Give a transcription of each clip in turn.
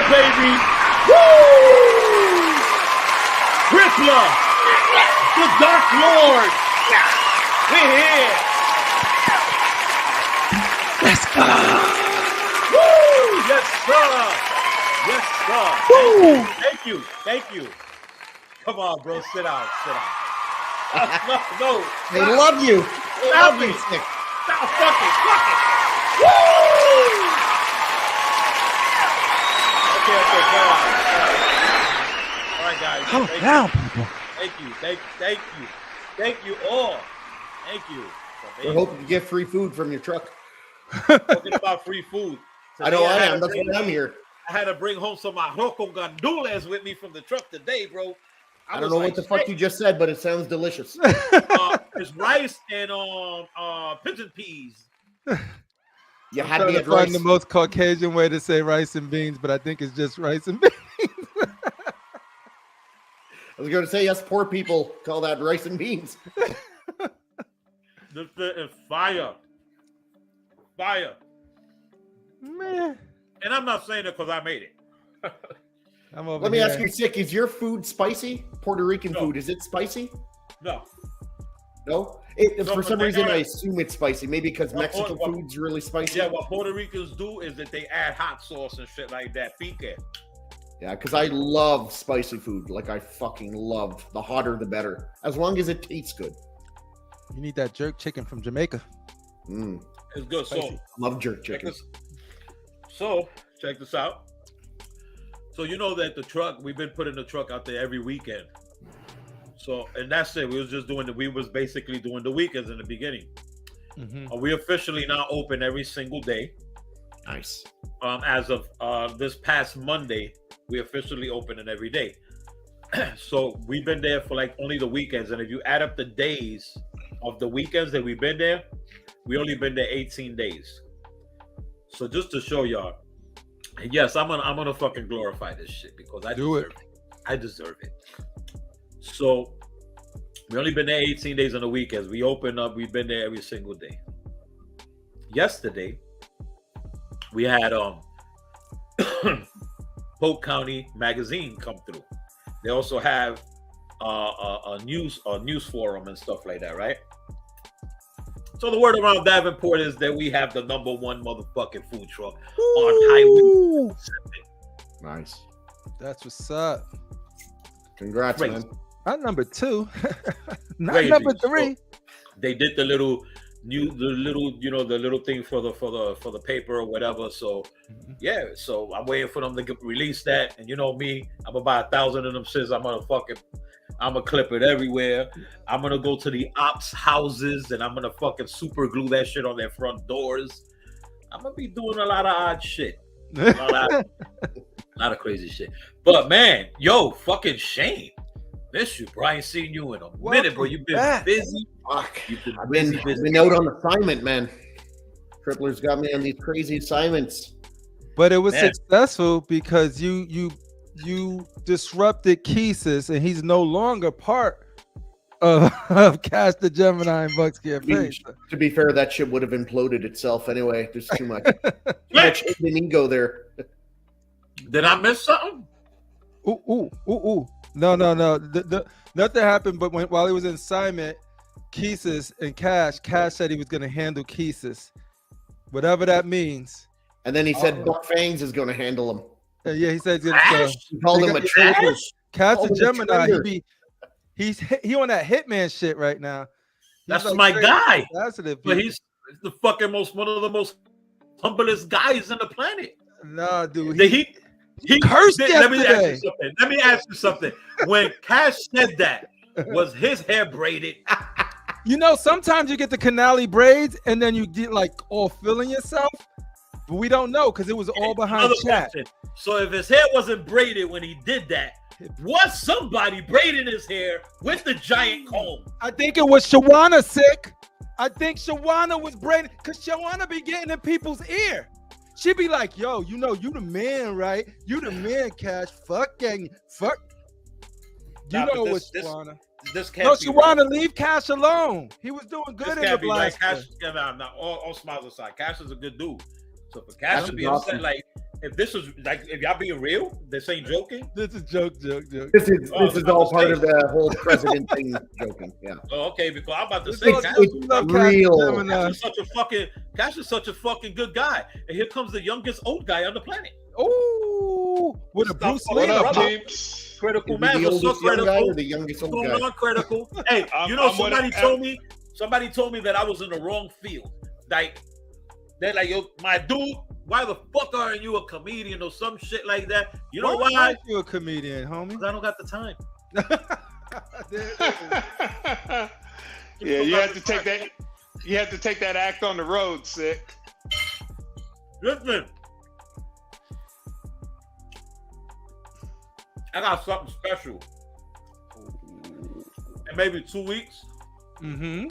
baby. Woo! Crippler. The Dark Lord. We're here. Let's go. Woo! Yes, sir. Yes, sir. Woo! Thank you. Thank you. Come on, bro. Sit down. Sit down. No. They love you. They love you, Sick. Stop. Fuck it. Woo! Okay, go on. All right, guys. Calm down, people. Thank you all. Thank you. We're hoping to get free food from your truck. Talking about free food. I know I am. That's why I'm here. I had to bring home some arroco gandules with me from the truck today, bro. I don't know what the fuck you just said, but it sounds delicious. It's rice and pigeon peas. You I'm had trying me to at find rice. the most Caucasian way to say rice and beans, but I think it's just rice and beans. I was going to say, us poor people call that rice and beans. This is fire. Fire. Man, And I'm not saying it because I made it. I'm over Let me here. ask you, Sick, is your food spicy? Puerto Rican No. food, is it spicy? No. No? No, For some but they reason, add- I assume it's spicy. Maybe because Mexican well, food's really spicy. Yeah, what Puerto Ricans do is that they add hot sauce and shit like that. Pique. Yeah, because I love spicy food. Like, I fucking love. The hotter, the better. As long as it tastes good. You need that jerk chicken from Jamaica. Mm, It's good. So, love jerk check chicken. check this out. So you know that the truck, we've been putting the truck out there every weekend. So, and that's it. We was basically doing the weekends in the beginning. Mm-hmm. We officially now open every single day. Nice. As of this past Monday, we officially open it every day. So we've been there for like only the weekends. And if you add up the days of the weekends that we've been there, we only been there 18 days. So just to show y'all, yes, I'm gonna fucking glorify this shit because I deserve it. I deserve it. So we only been there 18 days on the weekends. We open up, we've been there every single day. Yesterday, we had Polk County Magazine come through. They also have a news forum and stuff like that, right? So the word around Davenport is that we have the #1 motherfucking food truck on Highway 7. Nice. That's what's up. Congrats, Crazy. man. Not number 2. Not Crazy. number 3. So they did the little thing for the paper or whatever. So yeah, so I'm waiting for them to release that. And you know me, I'm gonna buy 1,000 of them shits. I'm gonna clip it everywhere. I'm gonna go to the ops houses and I'm gonna fucking super glue that shit on their front doors. I'm gonna be doing a lot of odd shit. A lot of crazy shit. But man, yo, fucking Shane. Miss you, bro. I ain't seen you in a minute, bro. You've been busy. Fuck. You've been I've busy. been out on assignment, man. Crippler's got me on these crazy assignments. But it was Man. successful because you disrupted Keesis, and he's no longer part of Cash the Gemini and Bucks campaign. To be fair, that shit would have imploded itself anyway. There's too much hidden ego there. Did I miss something? Ooh. No. Nothing happened. But while he was in assignment, Keesis and Cash said he was going to handle Keesis, whatever that means. And then he said Buck Fangs is going to handle him. Yeah, he said he's going Cash? to. He called him a traitor. Cash Called the him a Gemini. traitor. He on that hitman shit right now. He's That's like my very guy. Positive, But he's the fucking one of the most humblest guys on the planet. nah, dude. He cursed let me yesterday. ask you something. When Cash said that, was his hair braided? You know, sometimes you get the canali braids and then you get like all feeling yourself, but we don't know because it was all behind Another chat. question. So if his hair wasn't braided when he did that, was somebody braiding his hair with the giant comb? I think it was Shawana sick. I think Shawana was braiding because Shawana be getting in people's ear. She be like, yo, you know, you the man, right? You the man, Cash. Fuck gang. Fuck. You Nah, know but what, this Shawana. This can't No, be Shawana, leave Cash alone. He was doing This good in the can't be right. blast. Cash, all smiles aside. Cash is a good dude. So for Cash Cash to be is upset, awesome. like if this is like, if y'all being real, this ain't joking. This is joke. This is all part of the whole president thing. Joking, yeah. Oh, okay, because I'm about to say, It's real. Cash is such a fucking good guy, and here comes the youngest old guy on the planet. Oh, with a Bruce Lee. What up, brother. peeps? Critical Is man, he the what's up, oldest young guy critical? or the youngest old Going guy? on, critical. Hey, you know, somebody told me that I was in the wrong field. Like, they're like, yo, my dude, why the fuck aren't you a comedian or some shit like that? You know why? Aren't you a comedian, homie? Because I don't got the time. Yeah, you have to take that. You have to take that act on the road, sick. Listen, I got something special. In maybe 2 weeks. Mm-hmm.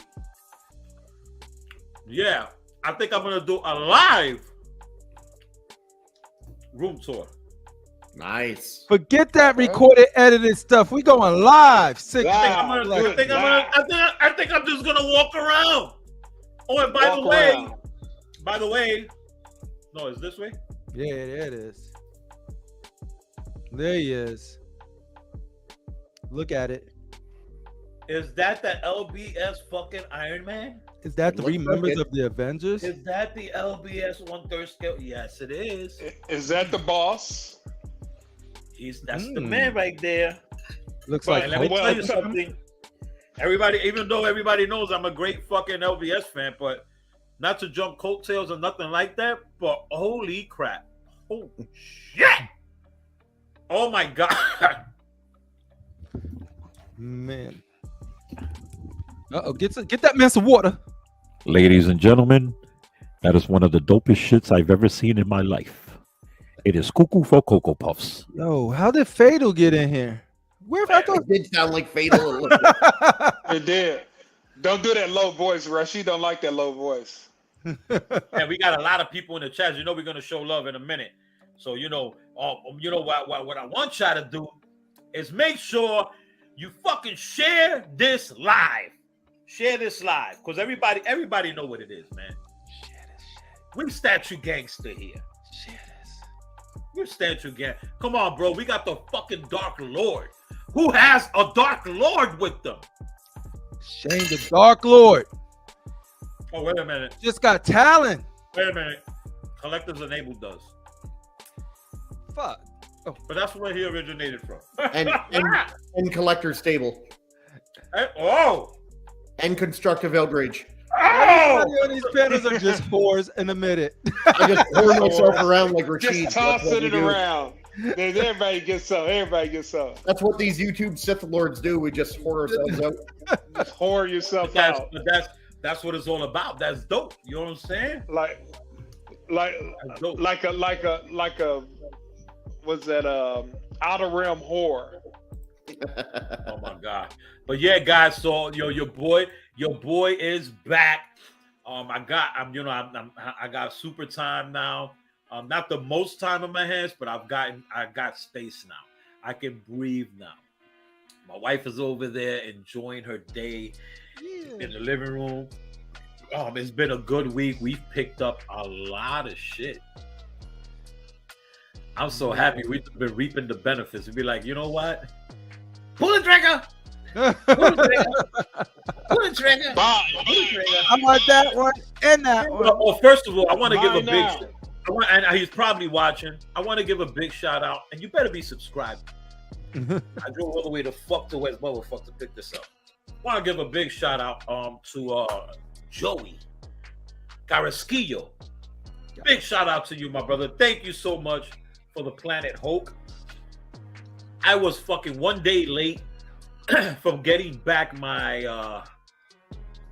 Yeah, I think I'm gonna do a live room tour. Nice. Forget that recorded, edited stuff. We going live. Sick. Wow. I think I'm just gonna walk around. Oh, and by the way, no, is this way? Yeah, there it is. There he is. Look at it. Is that the LBS fucking Iron Man? Is that the three Looks like members it. of the Avengers? Is that the LBS 1/3 scale? Yes, it is. Is that the boss? That's the man right there. Looks But like Let me well, tell you something. Everybody, even though everybody knows I'm a great fucking LBS fan, but not to jump coattails or nothing like that, but holy crap. Oh shit. Oh my god. man. Uh-oh, get that man some water. Ladies and gentlemen, that is one of the dopest shits I've ever seen in my life. It is cuckoo for Cocoa Puffs. Yo, how did Fatal get in here? Where have I go? It did sound like fatal. It did. Don't do that low voice, Rush. She don't like that low voice. And we got a lot of people in the chat. You know we're gonna show love in a minute. So you know what I want y'all to do is make sure you fucking share this live. Share this live, because everybody know what it is, man. Share this shit. We statue gangster here. Share this. We're statue gang. Come on, bro. We got the fucking Dark Lord. Who has a Dark Lord with them? Shane the Dark Lord. Oh, wait a minute. Just got talent. Wait a minute. Collectors Enabled does. Fuck. But that's where he originated from. and collector stable Oh! and constructive outrage. Everybody on these panels are just whores in a minute. I just pour myself around like Rashid. Just That's what tossing we it do. around. Everybody gets some. Everybody gets some. That's what these YouTube Sith Lords do. We just pour ourselves out. Just whore yourself out. That's what it's all about. That's dope. You know what I'm saying? Like That's dope. a what's that outer realm whore. Oh my god. But yeah, guys, so your boy is back. I got super time now. Not the most time in my hands, but I got space now. I can breathe now. My wife is over there enjoying her day in the living room. It's been a good week. We've picked up a lot of shit. I'm so happy we've been reaping the benefits. We'd be like, you know what? Pull the trigger. Pull the trigger. Pull the trigger. Bye. Pull the trigger. I want that one and that one. Well, first of all, I want to give a Mine big. now. And he's probably watching. I want to give a big shout out, and you better be subscribed. I drove all the way to West Motherfucker to pick this up. I want to give a big shout out to Joey Carrasquillo. Big shout out to you, my brother. Thank you so much for the Planet Hulk. I was fucking 1 day late from getting back my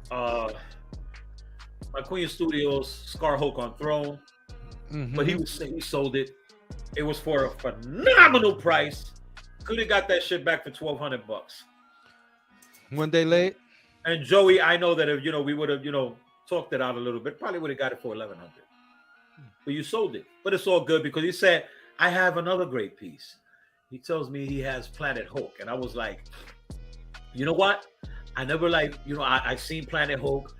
my Queen Studios Scar Hulk on Throne. But he sold it. It was for a phenomenal price. Could have got that shit back for $1,200. 1 day late. And Joey, I know that if we would have talked it out a little bit, probably would have got it for $1,100. But you sold it. But it's all good because he said, I have another great piece. He tells me he has Planet Hulk, and I was like, you know what? I never I seen Planet Hulk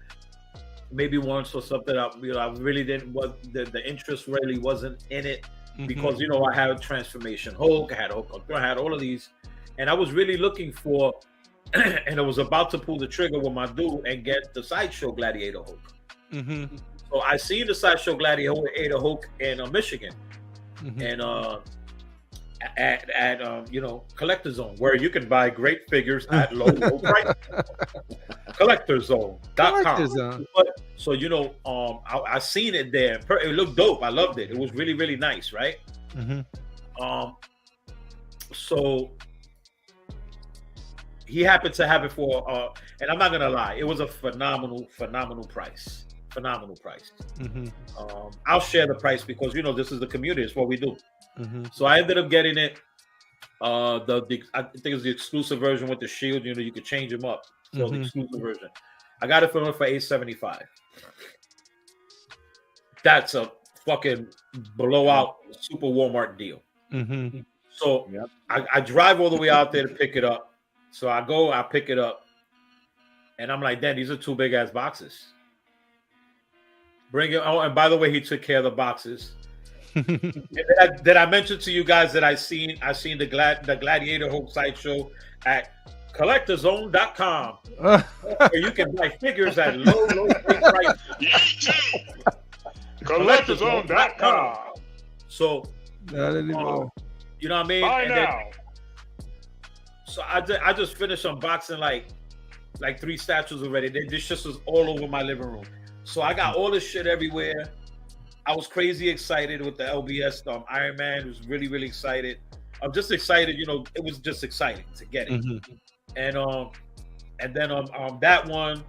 maybe once or something. I really didn't. The interest really wasn't in it. because you know I had a transformation Hulk, I had all of these, and I was really looking for, and I was about to pull the trigger with my dude and get the Sideshow Gladiator Hulk. So I seen the Sideshow Gladiator Hulk in Michigan, and at you know, Collector Zone, where you can buy great figures at low price. CollectorZone.com. But so you know, I seen it there. It looked dope. I loved it. It was really, really nice, right? So he happened to have it for and I'm not gonna lie, it was a phenomenal price. I'll share the price because you know this is the community, it's what we do. So I ended up getting it. I think it's the exclusive version with the shield. You know, you could change them up. So the exclusive version, I got it for $875. That's a fucking blowout super Walmart deal. So I drive all the way out there to pick it up. So I go, I pick it up, and I'm like, "Damn, these are 2 big ass boxes." Bring it. Oh, and by the way, he took care of the boxes. Did I mention to you guys that I seen the Gladiator Hulk Sideshow at CollectorZone.com, where you can buy figures at low prices. CollectorZone.com. So, you know what I mean? Buy now. So I just finished unboxing like 3 statues already. This just was all over my living room. So I got all this shit everywhere. I was crazy excited with the LBS Iron Man. Was really, really excited. I'm just excited, you know. It was just exciting to get it. And then that one,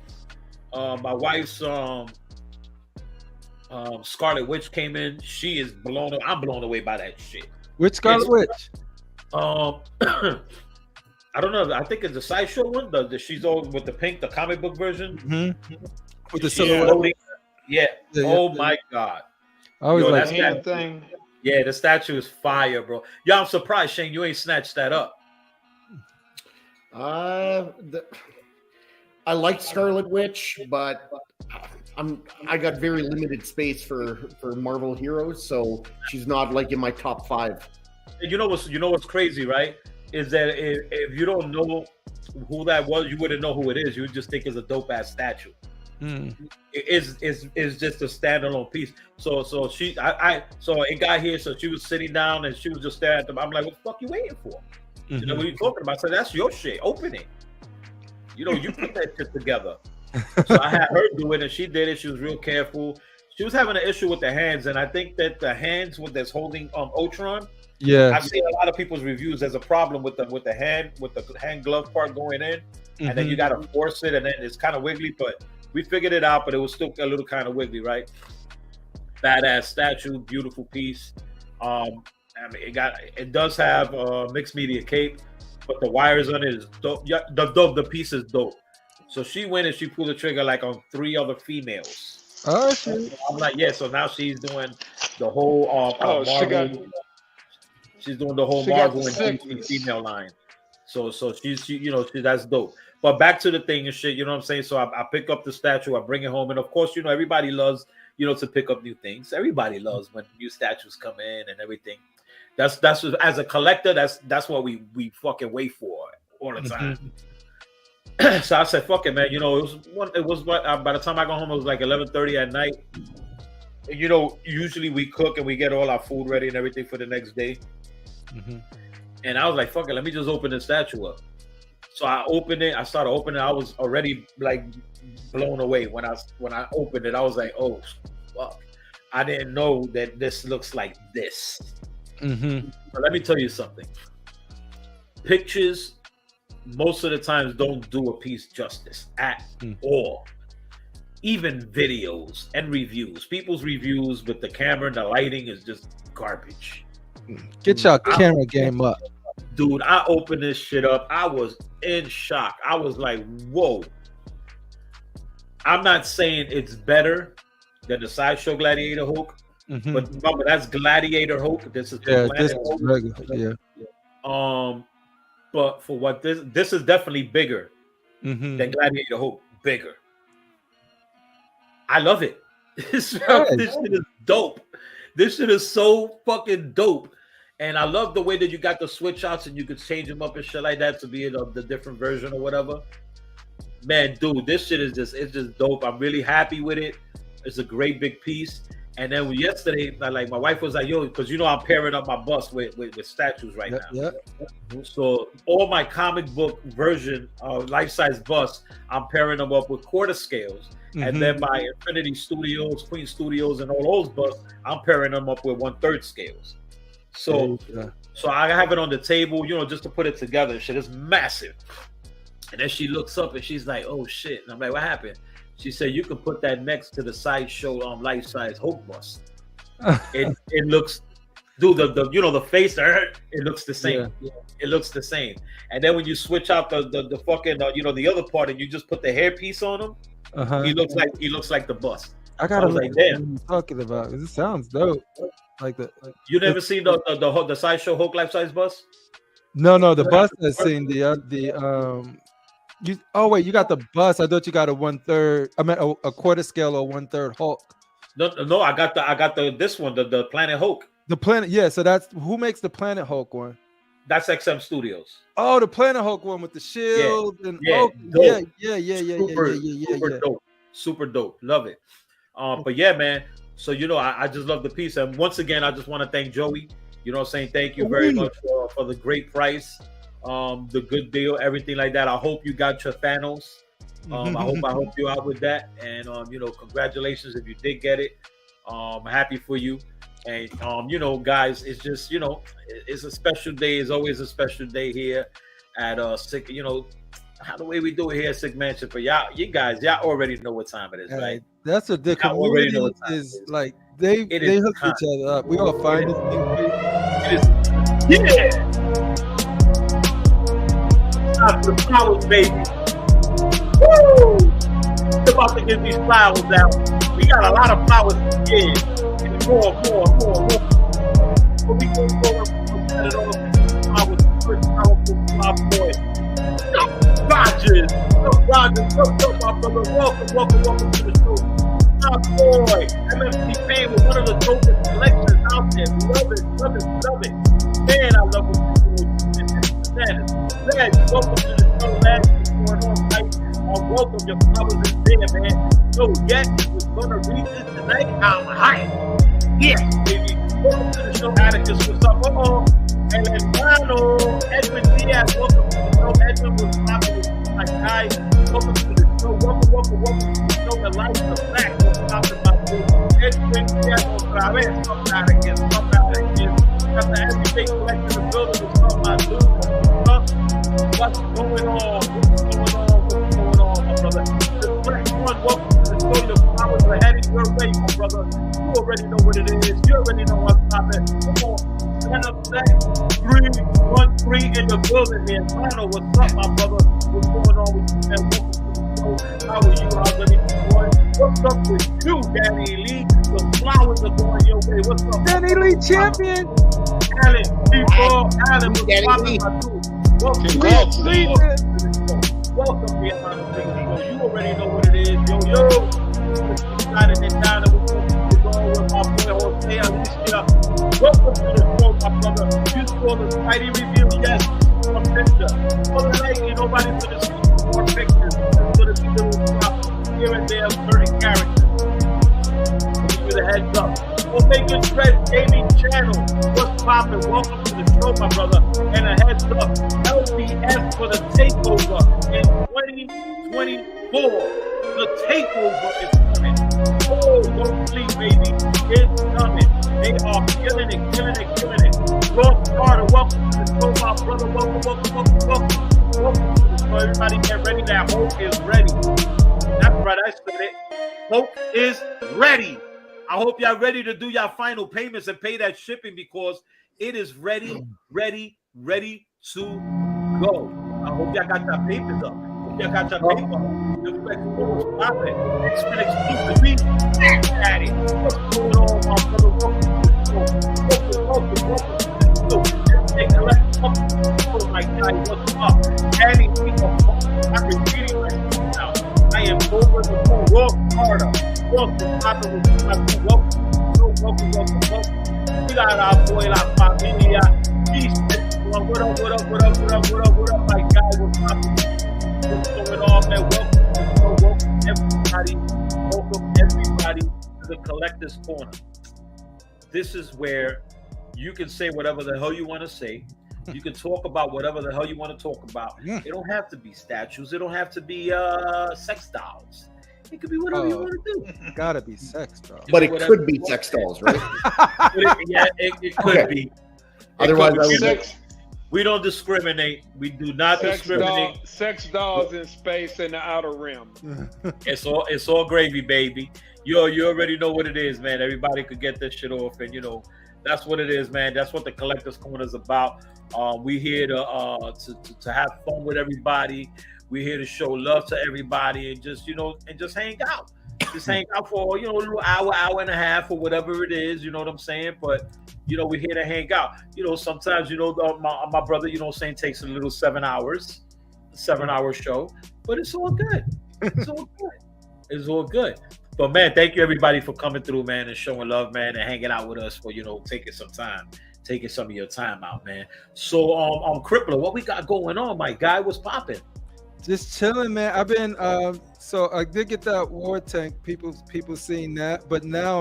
my wife's Scarlet Witch came in. She is I'm blown away by that shit. Which Scarlet Witch? I don't know. I think it's the Sideshow one. She's all with the pink, the comic book version. With the silhouette. Yeah. Oh my God. I always like that thing. Yeah, the statue is fire, bro. Yeah, I'm surprised, Shane, you ain't snatched that up. I like Scarlet Witch, but I got very limited space for Marvel heroes, so she's not like in my top 5. And you know what's crazy, right? Is that if you don't know who that was, you wouldn't know who it is. You would just think it's a dope ass statue. It's just a standalone piece. So it got here. So she was sitting down and she was just staring at them. I'm like, what the fuck you waiting for? You know what you talking about? So that's your shit. Open it. You know, you put that shit together. So I had her do it, and she did it. She was real careful. She was having an issue with the hands, and I think that the hands with that's holding Ultron. Yeah, I've seen a lot of people's reviews. There's a problem with the hand glove part going in, and then you got to force it, and then it's kind of wiggly. But we figured it out, but it was still a little kind of wiggly, right? Badass statue, beautiful piece. I mean, it does have a mixed media cape, but the wires on it is dope. Yeah, the piece is dope. So she went and she pulled the trigger like on 3 other females. Oh shit! I'm like, yeah. So now she's doing the whole Marvel. She's doing the whole Marvel and DC female line. So that's dope. But back to the thing and shit, you know what I'm saying? So I pick up the statue, I bring it home, and of course, you know, everybody loves, you know, to pick up new things. Everybody loves when new statues come in and everything. That's as a collector, that's what we fucking wait for all the time. So I said, fuck it, man. You know, it was by the time I got home, it was like 11:30 at night. And, you know, usually we cook and we get all our food ready and everything for the next day. And I was like, fuck it, let me just open the statue up. So I opened it. I started opening it. I was already like blown away when I opened it. I was like, oh fuck! I didn't know that this looks like this. But let me tell you something. Pictures, most of the times, don't do a piece justice at all. Even videos and reviews. People's reviews with the camera and the lighting is just garbage. Get your camera game up. Dude, I opened this shit up. I was in shock. I was like, whoa. I'm not saying it's better than the Sideshow Gladiator Hulk, but remember, that's Gladiator Hulk. This is regular. Yeah. But for what this is definitely bigger than Gladiator Hulk. Bigger. I love it. This shit is dope. This shit is so fucking dope. And I love the way that you got the switch outs and you could change them up and shit like that to be the different version or whatever. Man, dude, this shit is it's just dope. I'm really happy with it. It's a great big piece. And then yesterday, like my wife was like, yo, because you know I'm pairing up my bust with statues right now. Yeah. So all my comic book version of life-size busts, I'm pairing them up with quarter scales. And then my Infinity Studios, Queen Studios, and all those busts, I'm pairing them up with 1/3 scales. So I have it on the table, you know, just to put it together. Shit is massive. And then she looks up and she's like, oh shit. And I'm like, what happened? She said, you can put that next to the sideshow life-size Hulk bust. It looks, dude, the you know, the face, it looks the same. Yeah. It looks the same. And then when you switch out the fucking, you know, the other part and you just put the hairpiece on him, he looks like the bust. I gotta look like, damn. What you're talking about. This sounds dope. Like you never seen the sideshow Hulk life-size bust? No, the bust has seen you got the bust. I thought you got a 1/3. I meant a quarter scale or 1/3 Hulk. No, I got this one, the Planet Hulk. The Planet, yeah. So that's who makes the Planet Hulk one. That's XM Studios. Oh, the Planet Hulk one with the shield and yeah, dope, super dope. Love it. But yeah, man. So you know, I just love the piece, and once again, I just want to thank Joey. You know, saying thank you very much for the great price. The good deal, everything like that. I hope you got your Thanos. I hope you out with that. And you know, congratulations if you did get it. I'm happy for you. And you know, guys, it's just, you know, it's a special day. It's always a special day here at Sick. You know, how the way we do it here at Sick Mansion for y'all. You guys, y'all already know what time it is, right? That's what the community is like. They hook each other up. We all find this thing. It is, yeah. The flowers, baby. Woo! We're about to get these flowers out. We got a lot of flowers to give. And more. But we go forward and set it off. Flowers, first powerful flower boy. Rogers, my brother. Welcome to the show. My boy, MFC Pain was one of the dopest selections out there. Love it. Man, I love what you're doing. Lad, welcome to the show, lad. What's going on, right? Welcome, your flowers is there, man. So, yes, we're gonna read this tonight. I'm hyped. Yeah, baby. Welcome to the show, Atticus. What's up? And then Edwin Diaz, welcome to the show. Edwin was popping with my guy. Welcome to the show. Welcome to the show. The life, the fact, what's popping about this. Edwin Diaz, otra vez. Come out again. Got the everyday collection in the building. What's up, my dude? What's going on, my brother? The first one, welcome to the show. The flowers are heading your way, my brother. You already know what it is. You already know what's popping. Come on, stand up, 313 in the building here. Lano, what's up, my brother? What's going on with you, man? Welcome to the show. How are you? How's everything going? What's up with you, Danny Lee? The flowers are going your way. What's up, Danny Lee champion? Alan, people, Alan, what's popping, my dude? Welcome, Vietnam. You already know what it is. Yo. Excited and down and we're going with my boy Jose Alicia. Welcome to the show, my brother. You saw the Spidey review, yes, from picture. For the night, nobody's going to see more pictures. There's going to be little drops here and there of certain characters. I'll give you the heads up. Omega Dread Gaming Channel. What's poppin'? Welcome to the show, my brother. And a heads up, LBS for the takeover in 2024. The takeover is coming. Oh, don't sleep, baby. It's coming. They are killing it. Ross Carter, welcome to the show, my brother. Welcome to the show. Everybody get ready. That Hope is ready. That's right, I said it. Hope is ready. I hope y'all ready to do y'all final payments and pay that shipping because it is ready to go. I hope y'all got your papers up. Hope y'all got your paper up. X-Men exclusive. Daddy. What's going on, my brother? Welcome to the show. Oh my God, what's up? Daddy, I'm repeating myself now. I am over the phone. Ross Carter. Welcome, welcome, We got our boy, La Familia. What up, my guy? What's going on, man? Welcome everybody to the Collector's Corner. This is where you can say whatever the hell you want to say. You can talk about whatever the hell you want to talk about. Yeah. It don't have to be statues. It don't have to be sex dolls. It could be whatever you want to do. Gotta be sex, bro. But it could be sex dolls, right? It could be. Otherwise, I would. Sex, We don't discriminate. We do not discriminate. sex dolls in space in the outer rim. It's all gravy, baby. You already know what it is, man. Everybody could get this shit off, and that's what it is, man. That's what the Collector's Corner is about. We here to have fun with everybody. We're here to show love to everybody, and just hang out. Just hang out for a little hour and a half, or whatever it is. You know what I'm saying? But we're here to hang out. Sometimes my brother, takes a little 7 hours, 7-hour show, but it's all good. It's all good. It's all good. But man, thank you everybody for coming through, man, and showing love, man, and hanging out with us for taking some of your time out, man. So Crippler, what we got going on, my guy? What's popping? Just chilling, man. I've been so I did get that war tank. People seen that, but now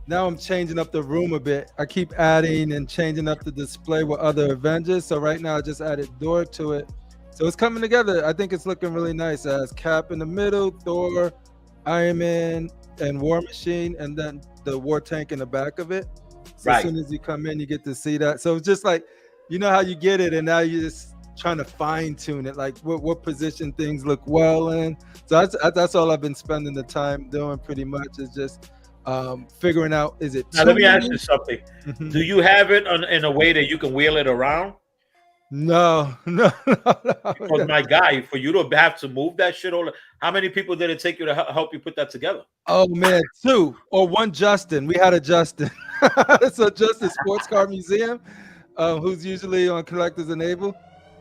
I'm changing up the room a bit. I keep adding and changing up the display with other Avengers. So right now I just added Thor to it. So it's coming together. I think it's looking really nice. It has Cap in the middle, Thor, Iron Man, and War Machine, and then the war tank in the back of it. So Right. As soon as you come in, you get to see that. So it's just like, how you get it, and now you're just trying to fine tune it, like what position things look well in. So that's all I've been spending the time doing, pretty much, is just figuring out, is it Now let me ask you something. Mhm. Do you have it in a way that you can wheel it around? No. Because my guy, for you to have to move that shit all, how many people did it take you to help you put that together? Oh man, 2 or 1 Justin. We had a Justin. So Justin Sports Car Museum, who's usually on Collectors Enable.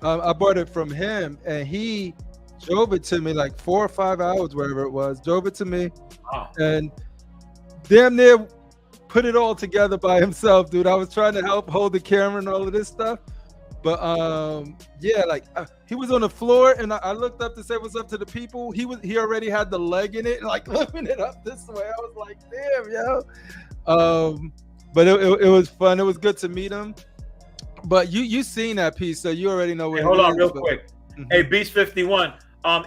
I bought it from him, and he drove it to me like 4 or 5 hours, wherever it was. Drove it to me, and damn near put it all together by himself, dude. I was trying to help hold the camera and all of this stuff, but he was on the floor, and I looked up to say what's up to the people. He already had the leg in it, like lifting it up this way. I was like, damn, yo. But it was fun. It was good to meet him. But you seen that piece, so you already know where. Hey, hold on, real quick. Mhm. Hey, Beast 51,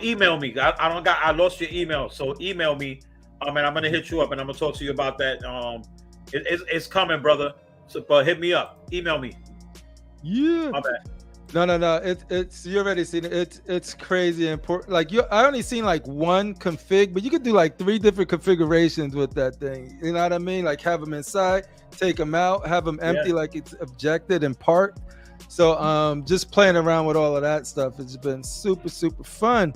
email me. I lost your email, so email me. And I'm gonna hit you up, and I'm gonna talk to you about that. It's coming, brother. So, but hit me up. Email me. Yeah. My bad. No. It's you already seen it. It's crazy important. Like I only seen like 1 config, but you could do like 3 different configurations with that thing. You know what I mean? Like have them inside, take them out, have them empty, like it's objected and parked. So just playing around with all of that stuff has been super fun.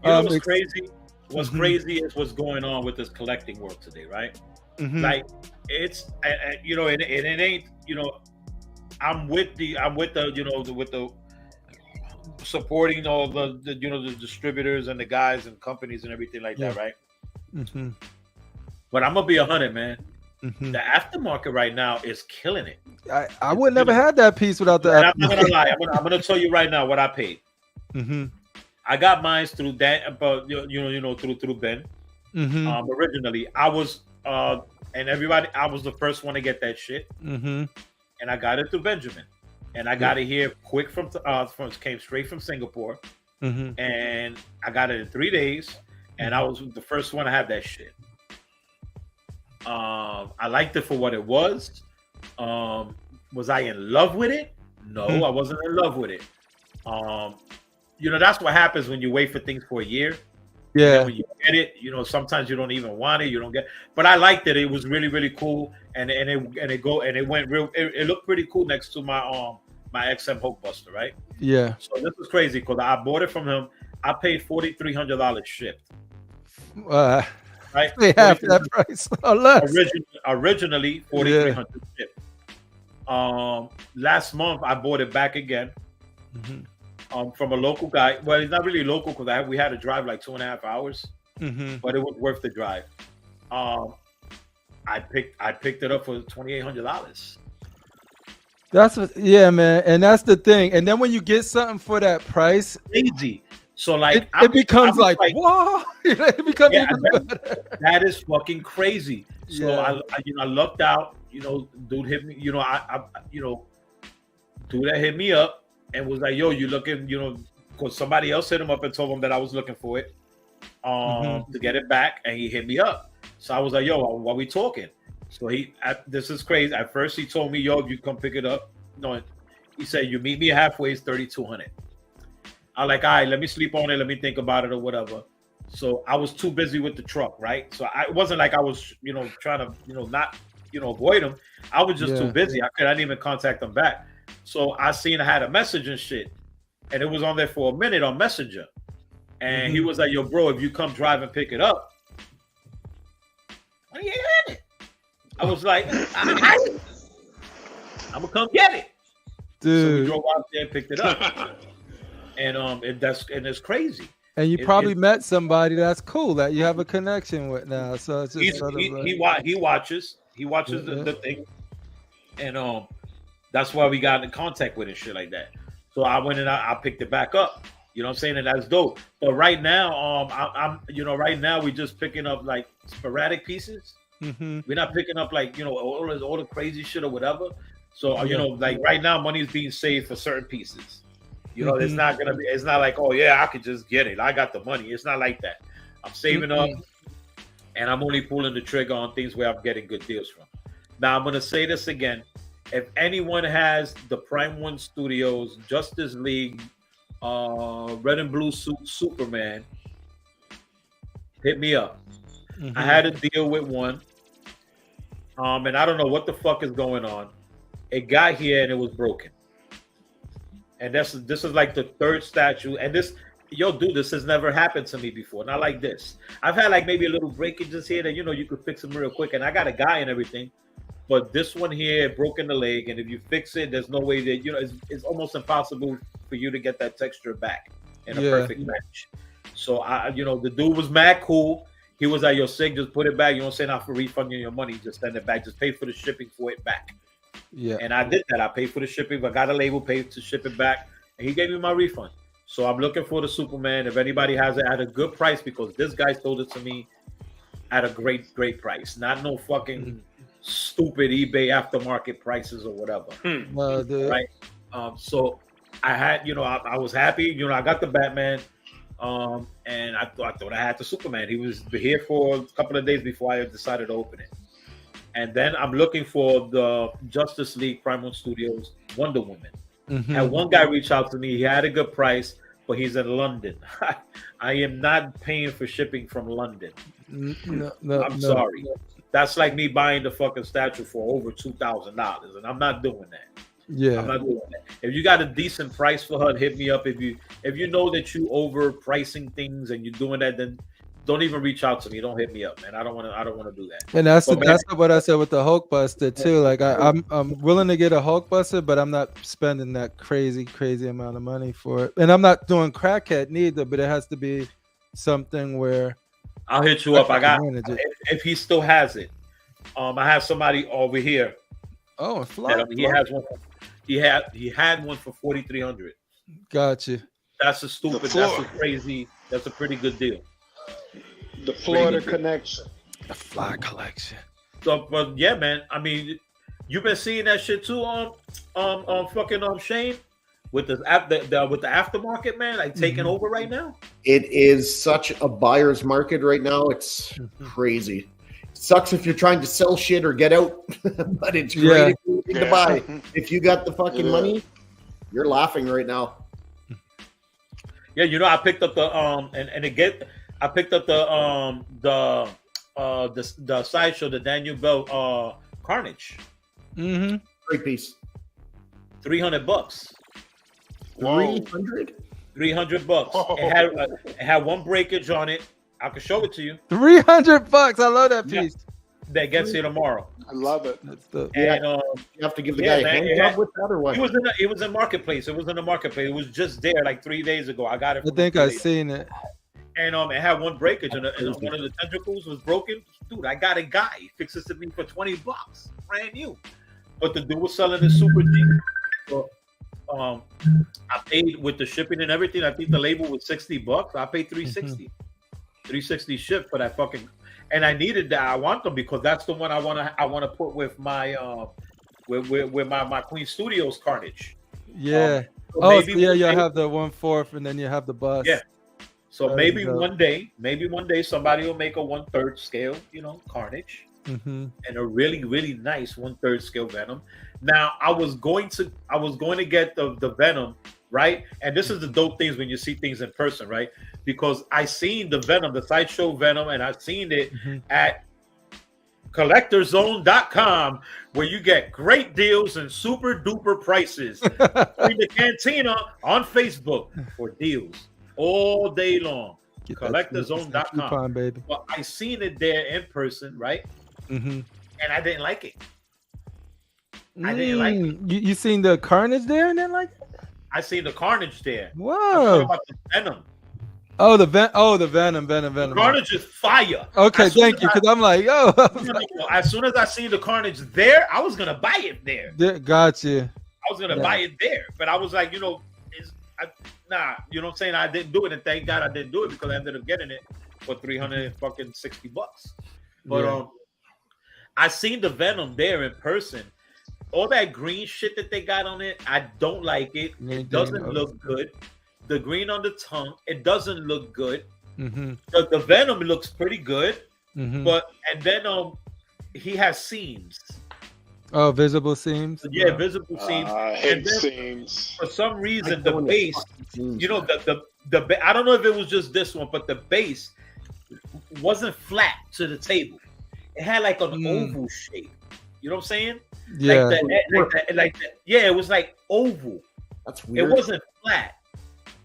You know what's crazy? What's crazy is what's going on with this collecting world today, right? Mhm. Like it's it ain't I'm with the with the supporting all the distributors and the guys and companies and everything like that, right? Mhm. But I'm gonna be 100, man. Mhm. The aftermarket right now is killing it. I would never had that piece without the. And I'm not gonna lie. I'm gonna tell you right now what I paid. Mhm. I got mine through that, but through Ben. Mhm. Originally, I was and everybody, I was the first one to get that shit, Mhm. and I got it through Benjamin, and I got it here quick from came straight from Singapore, Mhm. and I got it in 3 days, and I was the first one to have that shit. I liked it for what it was. Was I in love with it? No, I wasn't in love with it. That's what happens when you wait for things for a year. Yeah. When you get it, sometimes you don't even want it. You don't get. But I liked it. It was really, really cool, and it went real. It looked pretty cool next to my my XM Hulkbuster, right? Yeah. So this was crazy because I bought it from him. I paid $4,300 shipped. Right? They have that price or less. Originally $4,300 shipped. Last month I bought it back again. From a local guy. Well, it's not really local because we had to drive like 2.5 hours, but it was worth the drive. I picked it up for $2,800. That's what, yeah, man, and that's the thing. And then when you get something for that price, Crazy. So like it becomes like, whoa, it becomes Yeah, even better. that is fucking crazy. So Yeah. I lucked out. Dude hit me. Dude that hit me up and was like, "Yo, you looking?" Because somebody else hit him up and told him that I was looking for it, to get it back, and he hit me up. So I was like, "Yo, what we talking?" So this is crazy. At first, he told me, "Yo, if you come pick it up," no, he said, "You meet me halfway, it's $3,200." I'm like, "All right, let me sleep on it. Let me think about it or whatever." So I was too busy with the truck, right? So it wasn't like I was, trying to, not, avoid him. I was just too busy. I didn't even contact him back. So I seen I had a message and shit, and it was on there for a minute on Messenger. And he was like, "Yo, bro, if you come drive and pick it up, when you get it?" I was like, I'm gonna come get it. Dude. So we drove out there and picked it up. And it's crazy. And you probably met somebody that's cool that you have a connection with now. So it's just he watches the thing, and that's why we got in contact with and shit like that. So I went and I picked it back up. You know what I'm saying? And that's dope. But right now, right now we're just picking up like sporadic pieces. We're not picking up like all the crazy shit or whatever. So like right now, money is being saved for certain pieces. It's not gonna be. It's not like, oh yeah, I could just get it. I got the money. It's not like that. I'm saving up, and I'm only pulling the trigger on things where I'm getting good deals from. Now I'm gonna say this again. If anyone has the Prime One Studios Justice League, Red and Blue Suit Superman, hit me up. I had a deal with one, and I don't know what the fuck is going on. It got here and it was broken. And this is like the third statue. And this has never happened to me before. Not like this. I've had like maybe a little breakages here that you could fix them real quick. And I got a guy and everything. But this one here broke in the leg, and if you fix it, there's no way that it's almost impossible for you to get that texture back in a perfect match. So the dude was mad cool. He was like, "Yo, sick, just put it back. You don't say not for refunding your money. Just send it back. Just pay for the shipping for it back." Yeah. And I did that. I paid for the shipping. I got a label, paid to ship it back, and he gave me my refund. So I'm looking for the Superman. If anybody has it at a good price, because this guy sold it to me at a great price. Not no fucking stupid eBay aftermarket prices or whatever. Right. So I had, I was happy. I got the Batman. And I thought I had the Superman. He was here for a couple of days before I decided to open it. And then I'm looking for the Justice League Prime One Studios Wonder Woman. And one guy reached out to me. He had a good price, but he's in London. I am not paying for shipping from London. I'm sorry. That's like me buying the fucking statue for over $2,000, and I'm not doing that. Yeah, I'm not doing that. If you got a decent price for her, hit me up. If you know that you overpricing things and you're doing that, then don't even reach out to me. Don't hit me up, man. I don't want to do that. And that's what I said with the Hulk Buster too. Like I'm willing to get a Hulk Buster, but I'm not spending that crazy amount of money for it. And I'm not doing crackhead neither. But it has to be something where I'll hit you up. I got if he still has it. I have somebody over here. Oh, and fly. He has one. He had one for $4,300. Gotcha. That's a stupid. That's a crazy. That's a pretty good deal. The Florida connection. The fly collection. So, but yeah, man. I mean, you've been seeing that shit too on fucking Shane with the aftermarket, man, like taking over right now. It is such a buyer's market right now. It's crazy. Sucks if you're trying to sell shit or get out, but it's great if you're looking to buy. If you got the fucking money, you're laughing right now. Yeah, I picked up the I picked up the sideshow, the Daniel Bell Carnage. Great piece. $300. 300? $300. Whoa. It had one breakage on it. I can show it to you. $300. I love that piece. That gets here tomorrow. I love it. And you have to give the guy a hand job with that or what? It was in Marketplace. It was in the Marketplace. It was just there like 3 days ago. I got it. I think I seen it. and it had one breakage, and one of the tentacles was broken. Dude, I got a guy. He fixes it to me for $20, brand new. But the dude was selling it super cheap. So, I paid with the shipping and everything. I think the label was $60. I paid $360. $360 ship for that fucking. And I needed that. I want them because that's the one I want to put with my with my Queen Studios Carnage. Yeah. So you have the 1/4, and then you have the bus. Yeah. So maybe one day somebody will make a 1/3 scale, Carnage, and a really, really nice 1/3 scale Venom. Now I was going to get the Venom, right? And this is the dope things when you see things in person, right? Because I seen the Venom, the Sideshow Venom, and I've seen it at collectorzone.com, where you get great deals and super duper prices. In the Cantina on Facebook for deals all day long. Collectorzone.com, baby. Well, I seen it there in person, right? And I didn't like it. I didn't like it. You seen the Carnage there and then like it? I seen the Carnage there. Whoa. About the Venom. Oh, the Venom. Carnage is fire. Okay, thank you. Because I'm like, yo. As soon as I seen the Carnage there, I was gonna buy it there. Gotcha. I was gonna buy it there, but I was like, nah, you know what I'm saying? I didn't do it, and thank God I didn't do it because I ended up getting it for $360. But I seen the Venom there in person. All that green shit that they got on it, I don't like it. It doesn't look good. The green on the tongue, it doesn't look good. The Venom looks pretty good, but and then he has seams. Oh, visible seams. Yeah, visible seams. Head seams. For some reason, the base, the I don't know if it was just this one, but the base wasn't flat to the table. It had like an oval shape. You know what I'm saying? Yeah. Like that. Yeah, it was like oval. That's weird. It wasn't flat.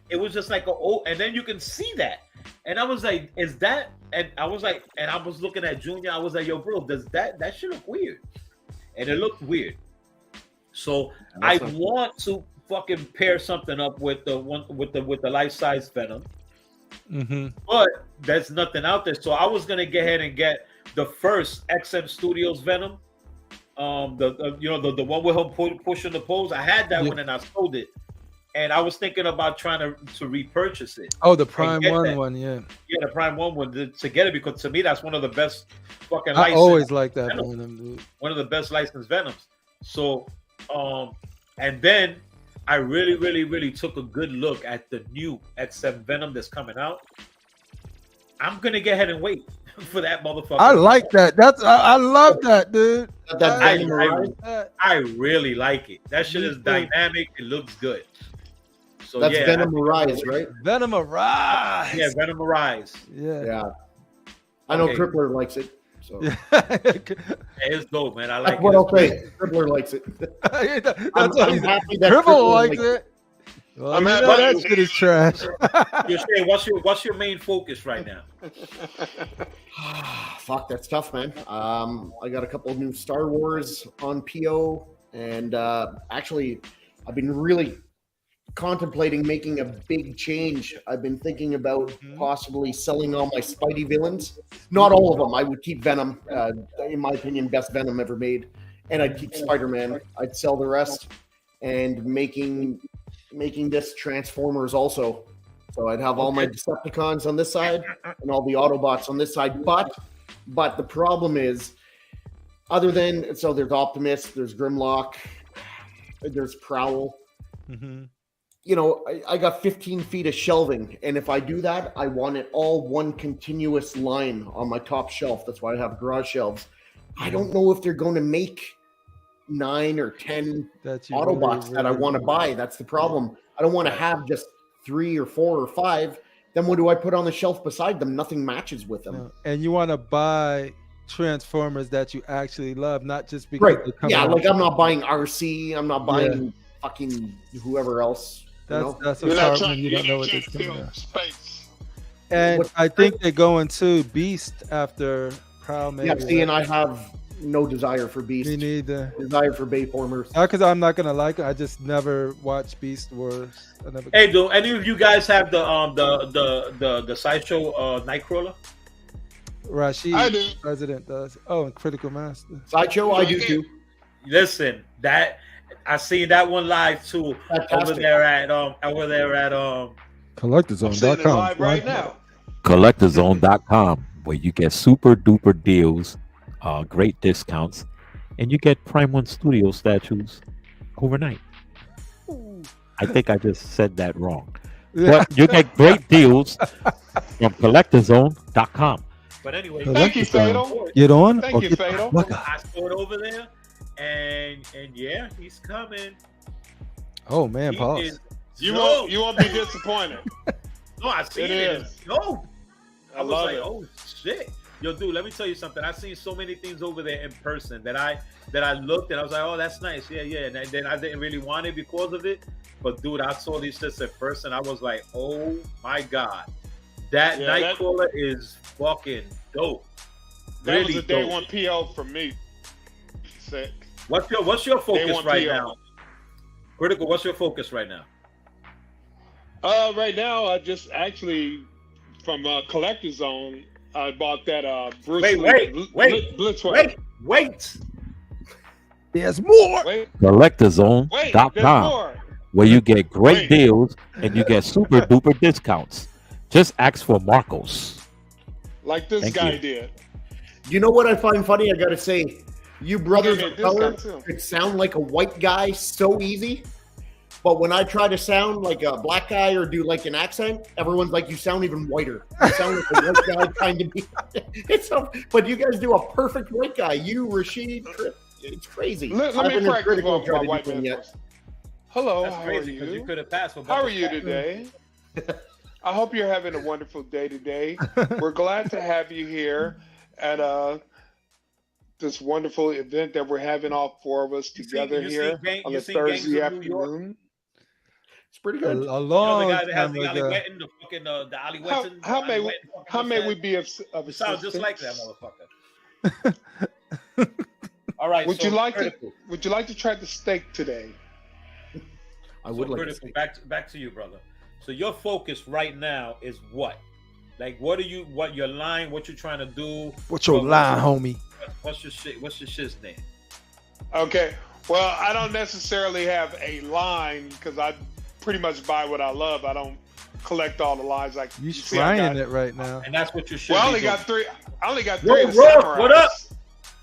It was just like and then you can see that. And I was like, is that? And I was like, and I was looking at Junior. I was like, yo, bro, does that should look weird? And it looked weird. So I want to fucking pair something up with the one with the life size Venom. But there's nothing out there. So I was gonna go ahead and get the first XM Studios Venom. The one with him pushing the pose. I had that one and I sold it. And I was thinking about trying to repurchase it. Oh, the Prime one, yeah. Yeah, the Prime one to get it because to me that's one of the best fucking. I always like that Venom, dude. One of the best licensed Venoms. So, and then I really, really, really took a good look at the new X7 Venom that's coming out. I'm gonna go ahead and wait for that motherfucker. I like that. I love that, dude. I really like it. That shit is dynamic. It looks good. So that's Venom Arise, right? Venom Arise. Yeah, Venom Arise. Yeah. I know Crippler likes it. So it's dope, man. I like that's what I'll say. Crippler likes it. I'm happy that Crippler likes it. Well, I'm happy that shit is trash. What's your main focus right now? Fuck, that's tough, man. I got a couple of new Star Wars on PO, and actually, I've been really contemplating making a big change. I've been thinking about possibly selling all my Spidey villains. Not all of them. I would keep Venom. In my opinion, best Venom ever made, and I'd keep Spider-Man. I'd sell the rest, and making this Transformers also. So I'd have all my Decepticons on this side and all the Autobots on this side. But the problem is, there's Optimus, there's Grimlock, there's Prowl. I got 15 feet of shelving, and if I do that, I want it all one continuous line on my top shelf. That's why I have garage shelves. I don't know if they're going to make 9 or 10 Autobots that I want to buy. That's the problem. I don't want to have just 3 or 4 or 5. Then what do I put on the shelf beside them? Nothing matches with them. And you want to buy Transformers that you actually love, not just because they come out. Like I'm not buying RC. I'm not buying fucking whoever else. That's what's hard when you don't know what this coming out. And I think they're going to Beast after Prowl. Maybe, and I have no desire for Beast. Me neither. Desire for Bayformers. Not because I'm not gonna like it. I just never watched Beast Wars. I never. Hey, do any of you guys have the sideshow Nightcrawler? Rashid, I do. President does. Oh, and Critical Master. Sideshow, I do too. Listen, that I seen that one live too Fantastic. over there at I'm seeing it CollectorZone.com. live right now. CollectorZone.com, where you get super duper deals, great discounts, and you get Prime One Studio statues overnight. I think I just said that wrong. But you get great deals from CollectorZone.com. But anyway, Thank you, Fatal. Get on. Thank you, Fatal. I saw it over there, and yeah, he's coming. Oh man, He pause. is You dope. won't be disappointed. No, I seen It it. is. It's dope. I was love like, it. oh shit. Yo, dude, let me tell you something. I've seen so many things over there in person that I looked and I was like, oh, that's nice. Yeah. And then I didn't really want it because of it. But dude, I saw these shits in person. I was like, oh my God. That Yeah, Nightcrawler is fucking dope. That Really was a day dope. one PO from me. Sick. What's your Day focus one right PO. now? Critical, what's your focus right now? Right now, I just actually from Collector Zone, I bought that Bruce Lee Wait. Blitzway. Wait. There's more. Wait, there's CollectorZone.com, more. where you get great Wait. deals and you get super duper discounts. Just ask for Marcos. Like this Thank guy you. did. You know what I find funny? I gotta say, you brothers Give me of a color discount, too. could sound like a white guy so easy, but when I try to sound like a black guy or do like an accent, everyone's like, "You sound even whiter. You sound like a white guy kind of." But you guys do a perfect white guy. You, Rashid, it's crazy. Let I me haven't practice critical my tried to white do one man yet. voice. Hello, That's how crazy are because you you? could have passed. For How are you Buffalo. today? I hope you're having a wonderful day today. We're glad to have you here at this wonderful event that we're having, all four of us You seen- together you here seen Gang- on you a seen Gangs Thursday of New York? afternoon. It's pretty A good. You know long the guy that has time the Ali ago. Wetton, the fucking the Ali How, Wetton. how the may Ali we, Wetton fucking how may we mustache? be of It sounds just like that assistance? motherfucker. All right. Would so you like Critical. to? Would you like to try the steak today? I would So, like to Critical, say. back to you, brother. So your focus right now is what? Like, what your line? What you trying to do? What's your What- line, homie? What's your shit? What's your shit's name? Okay. Well, I don't necessarily have a line because I pretty much buy what I love. I don't collect all the lines. Like You see, I trying got- it right now. And that's what you should. Well, I be only doing. got three. I only got Whoa, three of the whoa, samurais. what up?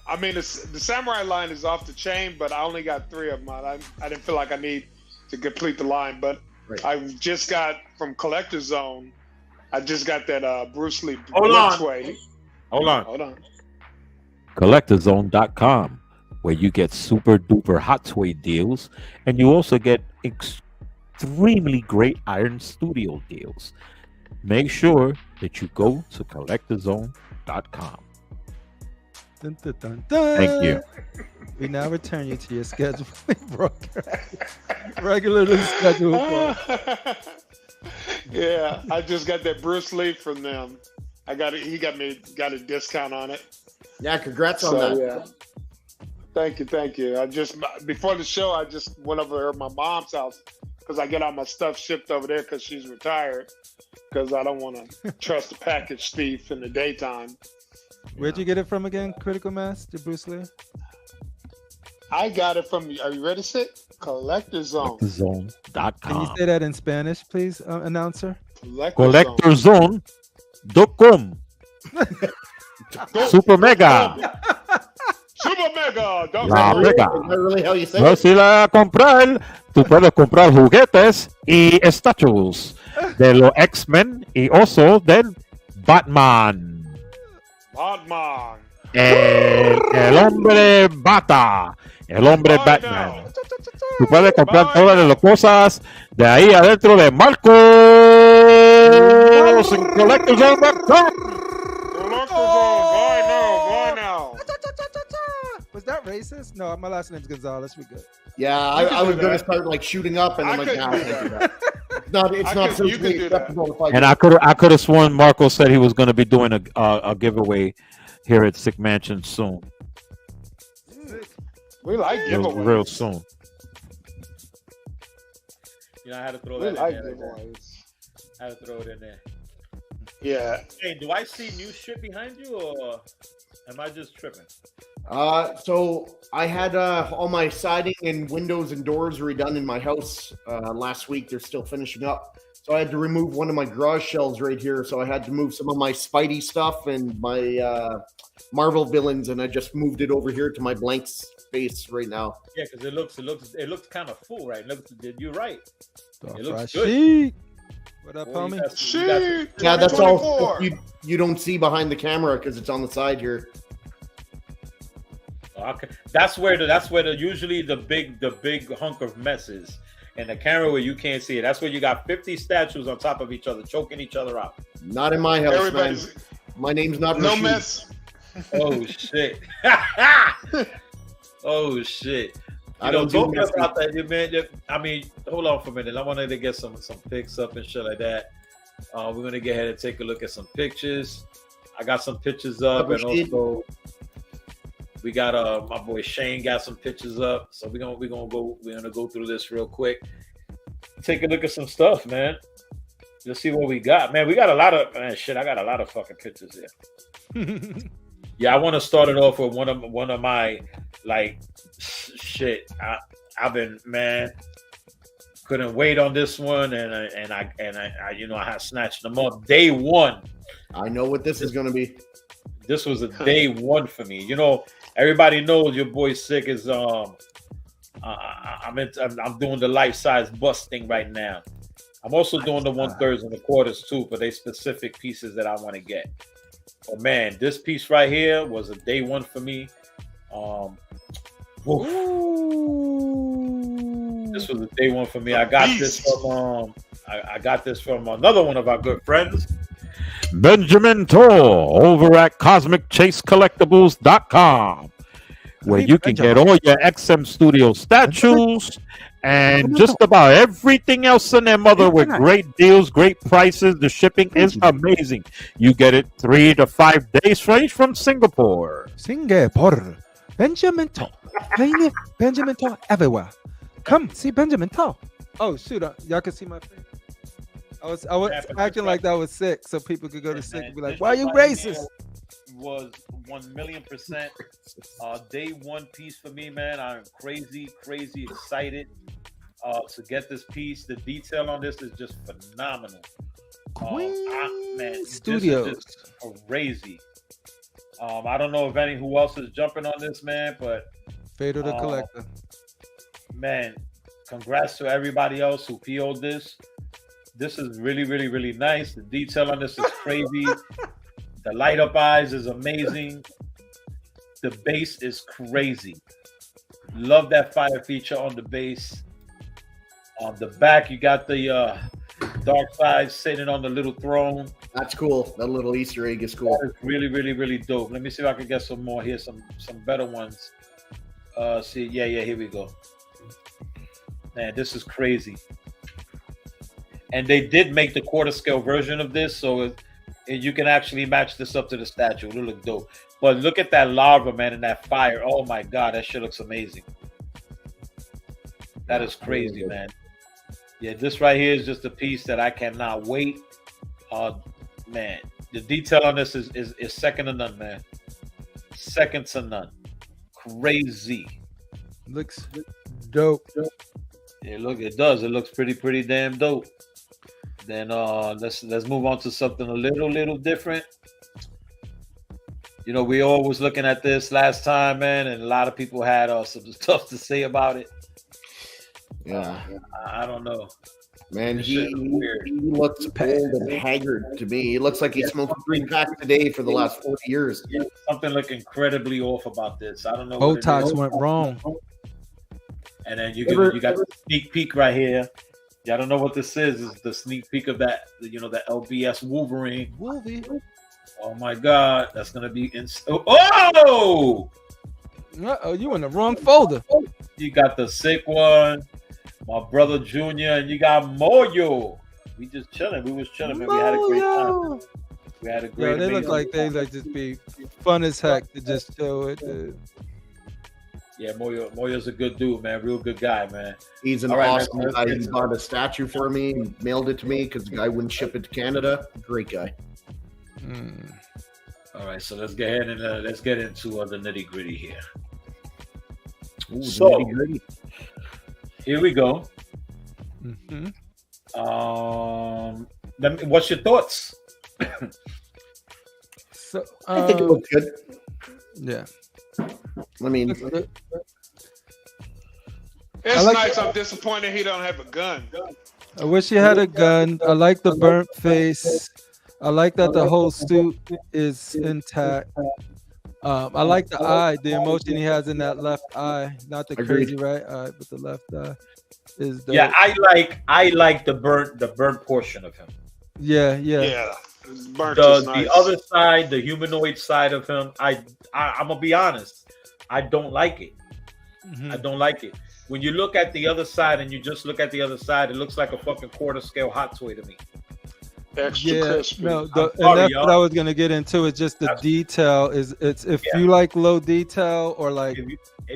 I mean, the samurai line is off the chain, but I only got three of them. I didn't feel like I need to complete the line, but Right. I just got from Collector Zone. I just got that Bruce Lee Hold on. Blitzway. Hold on. Hold on. CollectorZone.com, where you get super duper hot suede deals and you also get extremely great Iron Studio deals. Make sure that you go to CollectorZone.com. Dun, dun, dun, dun. Thank you. We now return you to your schedule. Regularly scheduled. Yeah, I just got that Bruce Lee from them. I got it. He got a discount on it. Yeah, congrats on So that. yeah, thank you. I just before the show, I just went over to my mom's house because I get all my stuff shipped over there because she's retired. Because I don't want to trust a package thief in the daytime. Where'd you get it from again, Critical Mass? The Bruce Lee? I got it from. Are you ready, Sit? Collector Zone. Can you CollectorZone.com. say that in Spanish, please, announcer? Collector Zone. CollectorZone.com. Super Mega. Super Mega. Don't La forget. Mega. Is that really how you say No, it? si la a comprar, tú puedes comprar juguetes y statues de los X-Men y also del Batman. Batman. El hombre bata. El hombre Buy Batman. now. Tú puedes comprar Buy todas now. las cosas de ahí adentro de Marcos. CollectorZone.com. Collector Zone. Buy now. Buy now. Was that racist? No, my last name's Gonzalez. We good. Yeah, You can I was do going to that. start like shooting up, and I I'm like, couldn't nah, I do can't do that. that. It's not. It's I not could- you socially could do that. acceptable if I And do I could have sworn Marco said he was going to be doing a giveaway here at Sick Mansion soon. We like giveaways. real soon. You know, I had to throw We that like in there. Like that. giveaways. I had to throw it in there. Yeah. Hey, do I see new shit behind you, or am I just tripping? So I had all my siding and windows and doors redone in my house last week. They're still finishing up. So I had to remove one of my garage shelves right here. So I had to move some of my Spidey stuff and my Marvel villains, and I just moved it over here to my blank space right now. Yeah, because it looks kind of full, right? You're right. Dog It looks fried good. sheet. What up, Boy, you homie? got some- you got some- Shit. Yeah, that's all 2024. you don't see behind the camera because it's on the side here. Okay. That's where the usually the big hunk of mess is. And the camera where you can't see it. That's where you got 50 statues on top of each other, choking each other out. Not in my house, man. Everybody's My name's not no Rashid. mess. Oh shit. Oh shit. I You know, don't do talking messy. about that, you man. I mean, hold on for a minute. I wanted to get some pics up and shit like that. We're gonna get ahead and take a look at some pictures. I got some pictures up, and Rashid. also we got my boy Shane got some pictures up. So we're gonna go through this real quick. Take a look at some stuff, man. Let's see what we got, man. We got a lot of shit. I got a lot of fucking pictures here. Yeah, I want to start it off with one of my like shit. I've been, man, couldn't wait on this one, and I you know, I had snatched them up day one. I know what this is going to be. This was a day one for me. You know, everybody knows your boy Sick is I'm doing the life size bust thing right now. I'm also doing the 1/3 and the quarters too for they specific pieces that I want to get. But man, this piece right here was a day one for me. Oof. This was a day one for me. I got this from I got this from another one of our good friends. Benjamin Toll over at CosmicChaseCollectibles.com, where you can get all your XM Studio statues and just about everything else in their mother with great deals, great prices. The shipping is amazing. You get it 3 to 5 days straight from Singapore. Singapore. Benjamin Toll. Benjamin Toll everywhere. Come see Benjamin Toll. Oh shoot! Y'all can see my face. I was acting like that was sick, so people could go to sick and be like, "Why are you racist?" Was 1,000,000% day one piece for me, man. I'm crazy excited to get this piece. The detail on this is just phenomenal. Man, Studios. this is just crazy. I don't know if who else is jumping on this, man, but Fatal the Collector. man, congrats to everybody else who PO'd this. This is really nice. The detail on this is crazy. The light up eyes is amazing. The base is crazy. Love that fire feature on the base. On the back, you got the dark side sitting on the little throne. That's cool. That little Easter egg is cool. That is really dope. Let me see if I can get some more here, some better ones. See, yeah, here we go. Man, this is crazy. And they did make the quarter scale version of this, so you can actually match this up to the statue. It'll look dope. But look at that lava, man, and that fire. Oh my God, that shit looks amazing. That is crazy, man. Yeah, this right here is just a piece that I cannot wait. Man, the detail on this is second to none, man. Second to none. Crazy. Looks dope. It looks pretty damn dope. Then let's move on to something a little different. You know, we all was looking at this last time, man, and a lot of people had some stuff to say about it. Yeah, I don't know. man, This he shit is weird. looks old and haggard to me. He looks like he's smoked 3 packs a day for the last 40 years. Yeah, something look incredibly off about this. I don't know. what it Botox is. went wrong. And then you got the sneak peek right here. Yeah, I don't know what this is. It's the sneak peek of that, you know, the LBS Wolverine. Oh my God, that's gonna be oh! Uh-oh, you in the wrong folder. You got the sick one, my brother Junior, and you got Moyo. We just chilling. We was chilling, man. We had a great time. We had a great. Yo, they look amazing like they like just be fun as heck to just chill with. Dude. Yeah, Moyo's a good dude, man. Real good guy, man. He's an All right, awesome man. guy. He bought a statue for me and mailed it to me because the guy wouldn't ship it to Canada. Great guy. All right, so let's get ahead and let's get into the nitty gritty here. Ooh, So- nitty-gritty. Here we go. Mhm. What's your thoughts? So, I think it looks good. yeah. I mean, It's like nice. I'm disappointed he don't have a gun. I wish he had a gun. I like the burnt face. I like that the whole suit is intact. I like the eye, the emotion he has in that left eye, not the Agreed. crazy right eye, but the left eye is dope. Yeah, I like the burnt portion of him. yeah. Yeah. Burnt is nice. The other side, the humanoid side of him, I'm gonna be honest, I don't like it. Mhm. I don't like it. When you look at the other side and you just look at the other side, it looks like a fucking quarter scale hot toy to me. Extra Yeah, crispy. no, I'm and sorry, that's y'all. what I was gonna get into. It's just the detail. It's if you like low detail or like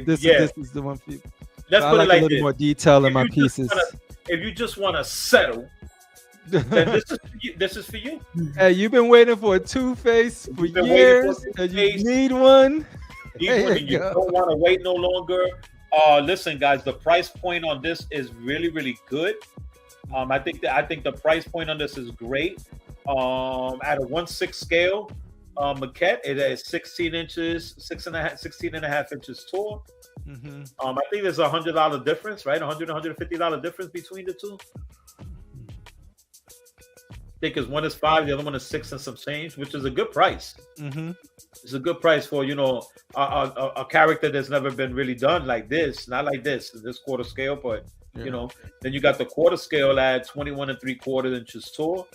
this is the one for you. Let's I put like it like a little this. more detail in If my you just pieces. If you just want to settle, then this is for you. Hey, you've been waiting for a Two-Face for You've been waiting years, for and you Two-Face. need one. Even There you you go. don't want to wait no longer. Listen, guys, the price point on this is really, really good. I think the price point on this is great. At a 1/6 scale, maquette, it is 16 inches, 16 and a half inches tall. Mhm. I think there's $100 difference, right? $150 difference between the two. I think one is 5, the other one is 6 and some change, which is a good price. Mhm. It's a good price for a character that's never been really done like this, not like this quarter scale, but Yeah. you know. Then you got the quarter scale at 21 3/4 inches tall.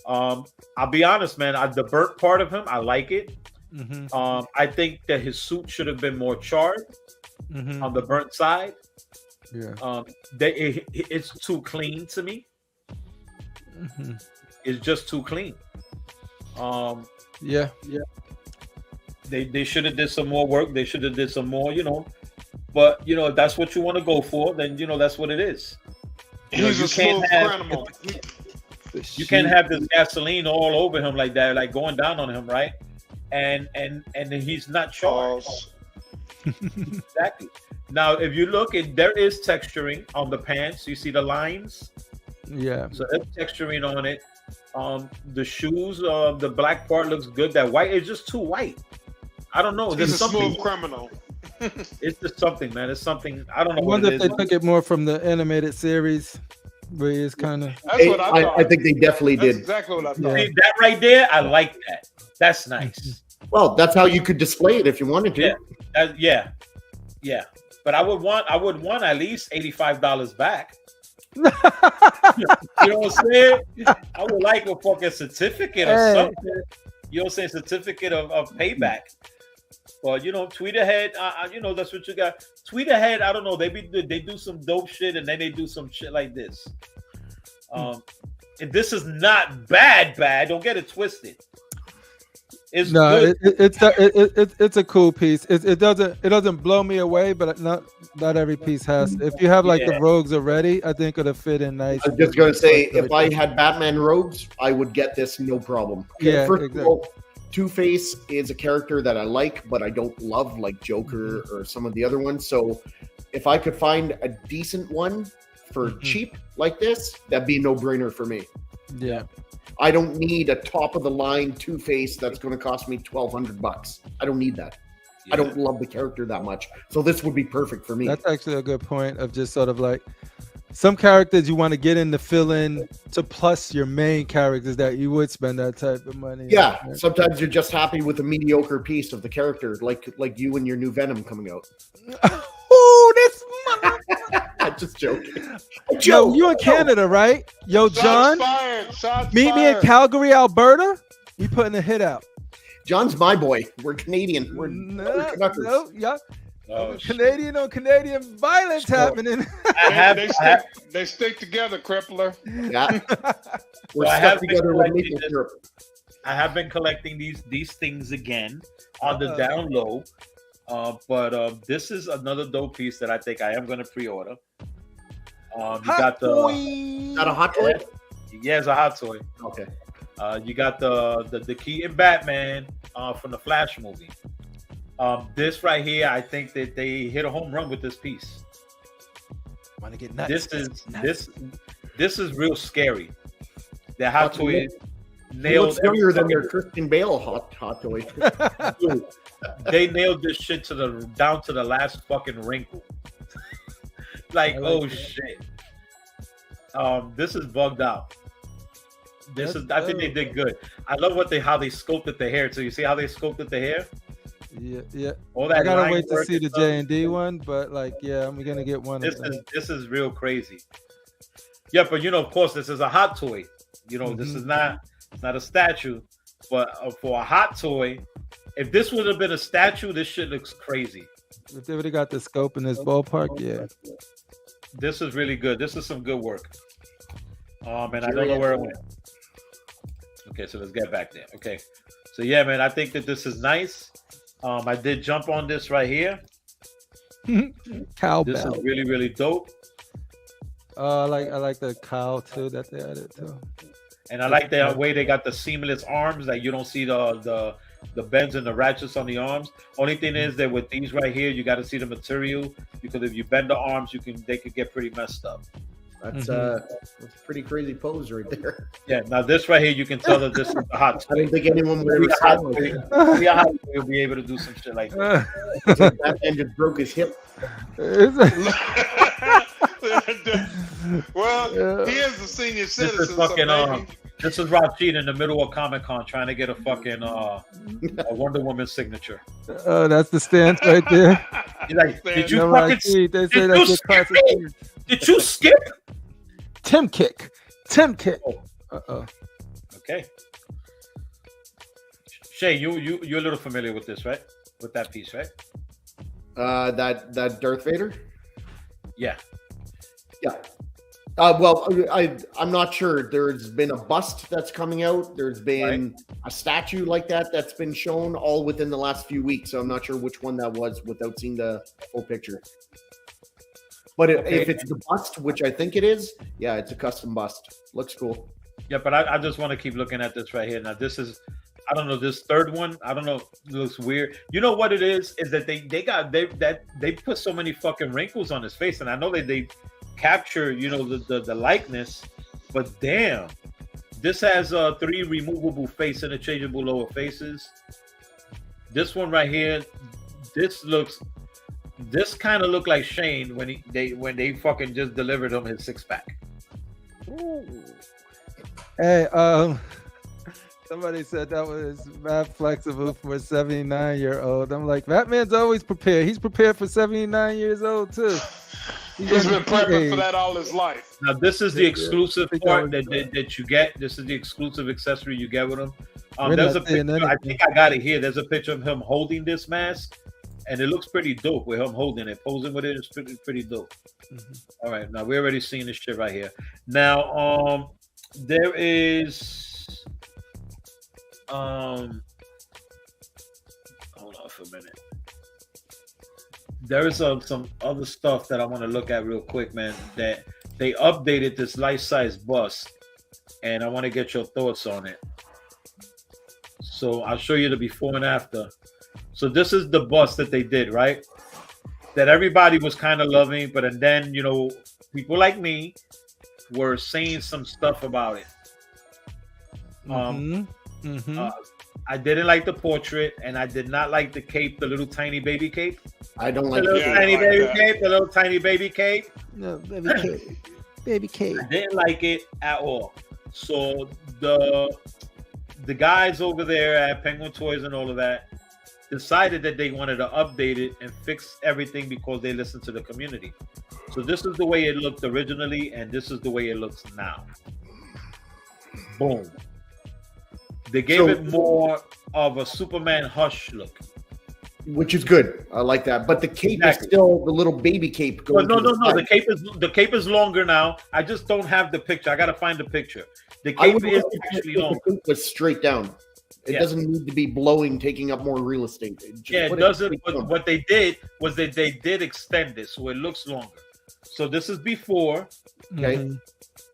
I'll be honest, man. The burnt part of him, I like it. Mhm. I think that his suit should have been more charred Mhm. on the burnt side. Yeah. It's too clean to me. Mhm. It's just too clean. Yeah. They should have did some more work. They should have did some more, But if that's what you want to go for, then that's what it is. He's you a can't smooth have- criminal. You can't have this gasoline all over him like that, like going down on him, right? And he's not charged. Pause. Exactly. Now, if you look, there is texturing on the pants. You see the lines. Yeah. So there's texturing on it. The shoes, the black part looks good. That white is just too white. I don't know. He's There's a something. smooth criminal. It's just something, man. It's something. I don't know I what wonder it if is. they took it more from the animated series, where it's kind of. That's what I thought. I think they definitely That's did. exactly what I thought. Yeah. See, that right there, I like that. That's nice. Well, that's how you could display it if you wanted to. Yeah. Yeah. But I would want at least $85 back. You know what I'm saying? I would like a fucking certificate or Hey. something. You know what I'm saying? Certificate of payback. But tweet ahead. That's what you got. Tweet ahead. I don't know. They do some dope shit and then they do some shit like this. And this is not bad. Don't get it twisted. It's No, good. it's a cool piece. It doesn't blow me away, but not every piece has. If you have like the Yeah. rogues already, I think it'll fit in nice. I was just going to say, if I had Batman Rogues, I would get this no problem. Yeah, First exactly. of all, Two-Face is a character that I like, but I don't love, like Joker or some of the other ones. So if I could find a decent one for cheap like this, that'd be a no-brainer for me. Yeah. I don't need a top-of-the-line Two-Face that's going to cost me $1,200. I don't need that. I don't love the character that much. So this would be perfect for me. That's actually a good point of just sort of like some characters you want to get in to fill in to plus your main characters that you would spend that type of money. Yeah, on. sometimes you're just happy with a mediocre piece of the character, like you and your new Venom coming out. Oh, this I'm just joking. Yo, you in Canada, right? Yo, John, Shots fired. Shots meet me in fired. Calgary, Alberta. We putting a hit out. John's my boy. We're Canadian. We're Canuckers. No, yeah. Oh, shit. Canadian on Canadian violence happening. They stick together, crippler. Yeah. We're So I stuck have been together with collecting maple this. syrup. I have been collecting these things again on the down low. But this is another dope piece that I think I am going to pre-order. You got the Is that a hot toy? yeah, it's a hot toy. Okay. You got the Keaton Batman from the Flash movie. This right here, I think that they hit a home run with this piece. Want to get nuts? This is real scary. The hot toy He nailed looks younger than their fucking- Christian Bale hot toy. Dude, they nailed this shit down to the last fucking wrinkle. Like, oh shit. This is bugged out. I think they did good. I love how they sculpted the hair. So you see how they sculpted the hair? Yeah. All that I gotta line wait to work see and the stuff. J&D one, but like, yeah, I'm gonna get one of them. This is real crazy. Yeah, but of course, this is a hot toy. This is not a statue, but for a hot toy, if this would have been a statue, this shit looks crazy. If they would have got the scope in this ballpark, yeah. This is really good. This is some good work. And I don't know where it went. Okay, so let's get back there. Okay, so yeah, man, I think that this is nice. I did jump on this right here. Cowbell. This is really, really dope. I like the cow too that they added too. And I like the way they got the seamless arms, that you don't see the bends and the ratchets on the arms. Only thing is that with these right here, you got to see the material, because if you bend the arms, they could get pretty messed up. That's a pretty crazy pose right there. Yeah. Now this right here, you can tell that this is a hot I toy. don't think anyone would ever We'll be able to do some shit like that. that man just broke his hip. Well, he is a senior This citizen. is fucking so maybe... this is Rashid in the middle of Comic-Con trying to get a fucking a Wonder Woman signature. Oh, that's the stance right there. He's like, did you No, fucking Rashid, they say did that's you your skip classic me? thing. Did you skip? Tim kick. Uh-oh. Okay. Shay, you're a little familiar with this, right? With that piece, right? That Darth Vader. Yeah. Yeah. Well, I'm not sure. There's been a bust that's coming out. There's been a statue like that's been shown, all within the last few weeks. So I'm not sure which one that was without seeing the full picture. But if it's the bust, which I think it is, yeah, it's a custom bust. Looks cool. Yeah, but I just want to keep looking at this right here. Now this is, I don't know, this third one, I don't know, it looks weird. You know what it is that they put so many fucking wrinkles on his face, and I know that they capture, the likeness, but damn, this has 3 removable face interchangeable lower faces. This one right here, this kind of looked like Shane when they fucking just delivered him his 6-pack. Hey, somebody said that was mad flexible for a 79-year-old. I'm like, Batman's always prepared. He's prepared for 79 years old too. He's been prepping for that all his life. Now this is the exclusive part that you get. This is the exclusive accessory you get with him. There's a picture. I think I got it here. There's a picture of him holding this mask, and it looks pretty dope with him holding it, posing with it. It's pretty dope. All right, now we're already seeing this shit right here. Now, there is, hold on for a minute. There is some other stuff that I want to look at real quick, man. That they updated this life-size bust, and I want to get your thoughts on it. So I'll show you the before and after. So this is the bust that they did, right? That everybody was kind of loving, but then people like me were saying some stuff about it. I didn't like the portrait, and I did not like the cape, the little tiny baby cape. I don't like the little tiny baby cape. The little tiny baby cape. No, baby cape. Baby cape. I didn't like it at all. So the guys over there at Penguin Toys and all of that decided that they wanted to update it and fix everything because they listened to the community. So this is the way it looked originally, and this is the way it looks now. Boom. They gave it more of a Superman Hush look. Which is good. I like that. But the cape is still the little baby cape. No. The cape is longer now. I just don't have the picture. I gotta find the picture. The cape is actually long. The cape was straight down. It Yeah. doesn't need to be blowing, taking up more real estate. It doesn't. But what they did was that they did extend it, so it looks longer. So this is before, Okay. Mhm.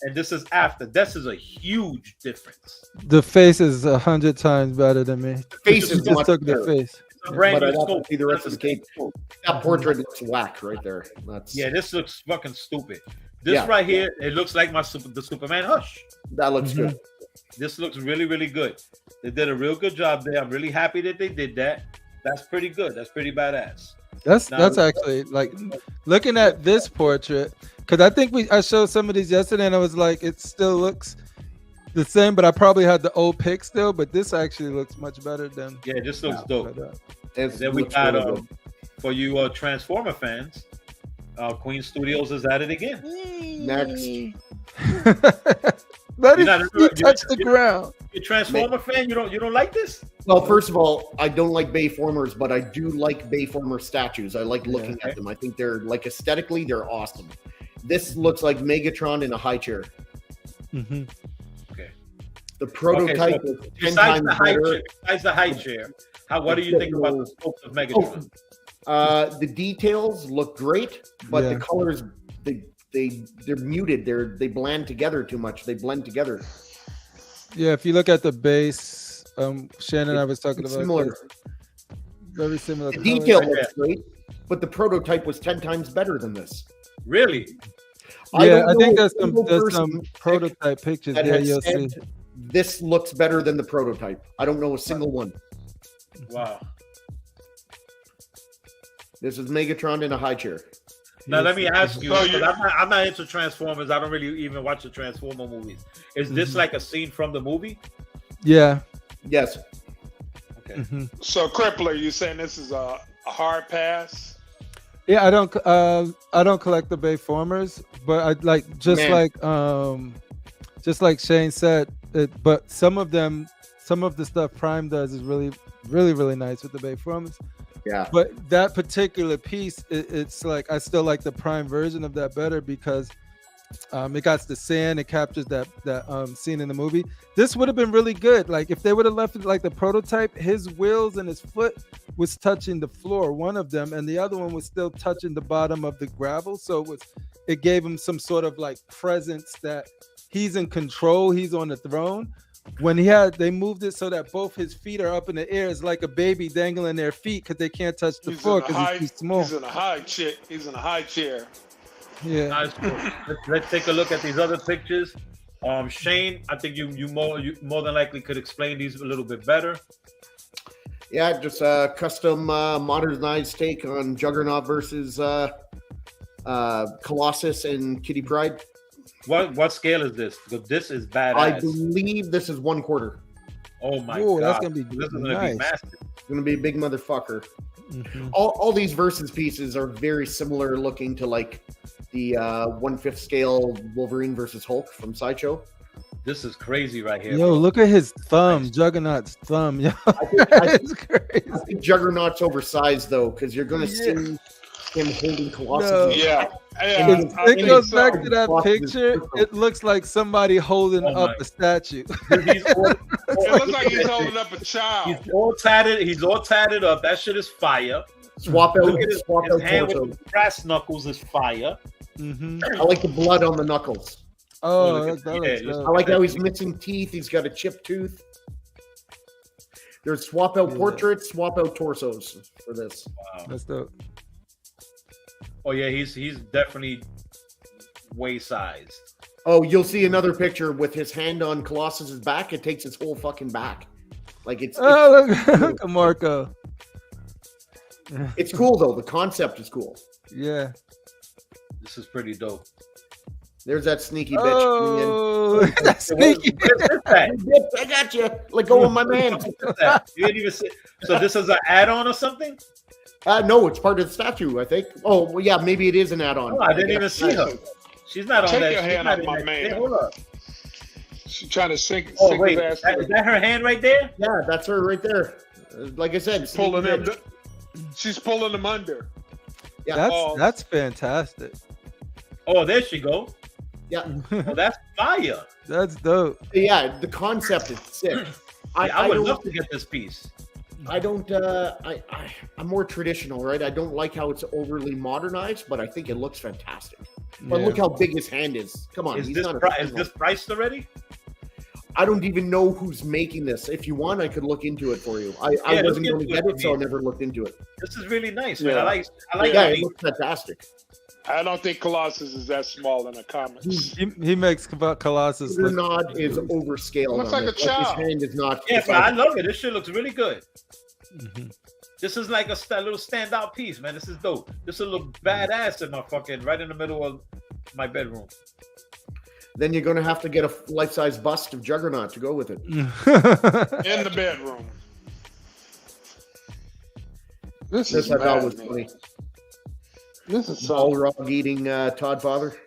and this is after. This is a huge difference. The face is 100 times better than me. Face is Just much took the better. face. It's a brand But new I'd have to scope. see the rest of the cape. That portrait looks whack right there. That's Yeah, this looks fucking stupid. This Yeah. right here, it looks like the Superman Hush. that looks Mhm. good. This looks really, really good. They did a real good job there. I'm really happy that they did that. That's pretty good. That's pretty badass. That's Now- that's actually like looking at this portrait, because I think I showed some of these yesterday and I was like, it still looks the same, but I probably had the old pic still, but this actually looks much better than Yeah, this looks dope. It's, Then we looks got really good. for you Transformer fans, Queen Studios is at it again. Next. Let You're it not- touch the ground. You a Transformer fan? You don't like this? Well, first of all, I don't like Bayformers, but I do like Bayformer statues. I like looking okay. at them. I think they're like aesthetically, they're awesome. This looks like Megatron in a high chair. Mhm. The prototype is 10 Besides times the high better. chair, what do you think about the scopes of Megatron? The details look great, but Yeah. the colors they're muted. They blend together too much. They blend together. Yeah, if you look at the base, Shannon and I was talking It's about similar. this. Very similar. The colors. detail Yeah. looks great, but the prototype was 10 times better than this. Really? Yeah, don't I think know there's a single some person prototype pictures that there. has You'll said see. this looks better than the prototype. I don't know a single one. Wow. This is Megatron in a high chair. Now let me ask you, So 'cause I'm not into Transformers. I don't really even watch the Transformer movies. Is this like a scene from the movie? Yeah. Yes. Okay. Mhm. So, Crippler, you saying this is a hard pass? Yeah, I don't collect the Bayformers, but I like Man. just like Shane said, but some of the stuff Prime does is really, really, really nice with the Bayformers. Yeah. But that particular piece, it's like I still like the Prime version of that better because it got the sand, it captures that scene in the movie. This would have been really good. Like if they would have left it like the prototype, his wheels and his foot was touching the floor, one of them, and the other one was still touching the bottom of the gravel. So it gave him some sort of like presence that he's in control, he's on the throne. When they moved it so that both his feet are up in the air, it's like a baby dangling their feet because they can't touch the floor because he's too small. He's in a high chair. He's in a high chair. Yeah. Nice. Let's take a look at these other pictures. Shane, I think you more than likely could explain these a little bit better. Yeah, just a custom modernized take on Juggernaut versus Colossus and Kitty Pryde. What scale is this? Because this is badass. I believe this is 1/4. Oh my Ooh, god, that's gonna be this is gonna nice. be massive. It's gonna be a big motherfucker. Mhm. All these versus pieces are very similar looking to like the 1/5 scale Wolverine versus Hulk from Sideshow. This is crazy right here. Yo, bro. look at his thumb, Juggernaut's thumb. Yo, I it's crazy. think Juggernaut's oversized though, because you're gonna see him holding Colossus. No. Yeah. It I It think goes so. back to that Colossus is picture. different. It looks like somebody holding Oh up my- a statue. He's all, It looks like he's holding up a child. he's all tatted. He's all tatted up. That shit is fire. Swap out, Look at his hand torso. with the brass knuckles is fire. Mhm. I like the blood on the knuckles. Oh, look at- that yeah, looks listen- I dope. like how he's missing teeth. He's got a chipped tooth. There's swap out Yeah. portraits, swap out torsos for this. Wow. That's dope. Oh yeah, he's definitely way sized. Oh, you'll see another picture with his hand on Colossus's back. It takes his whole fucking back. Like it's Oh, look at Marco. it's cool though. The concept is cool. Yeah. This is pretty dope. There's that sneaky bitch. coming in. Oh, that's sneaky. What is that? Bitch, I got you. Let go of my man. What is that? You didn't even see. So this is an add-on or something? No, it's part of the statue, I think. Oh, well, yeah, maybe it is an add-on. Oh, I didn't even see her. She's not on Take that. your she's hand not off in my that- man. Hey, hold up. She's trying to sink Oh wait, his ass. is that her hand right there? Yeah, that's her right there. Like I said, sneaky Pulling him. bitch. She's pulling him under. Yeah. That's fantastic. Oh, there she go. Yeah, Oh, that's fire. That's dope. yeah. The concept is sick. I would love to get this piece. I don't. I'm more traditional, right? I don't like how it's overly modernized, but I think it looks fantastic. But look how big his hand is. Come on, Is he's this not a is this priced already? I don't even know who's making this. If you want, I could look into it for you. I let's wasn't get going to to get it. it, so I never looked into it. This is really nice, man. Yeah. I like Yeah, that. it looks fantastic. I don't think Colossus is that small in the comics. He makes Colossus look. Nod is overscaled. Looks on like this. a child. His hand is not. Yeah, but I love it. This shit looks really good. Mhm. This is like a little standout piece, man. This is dope. This will look badass in my fucking right in the middle of my bedroom. Then you're going to have to get a life-size bust of Juggernaut to go with it. In the bedroom. This This is I thought mad, was man. funny. This is All so. Rock eating Todd Father.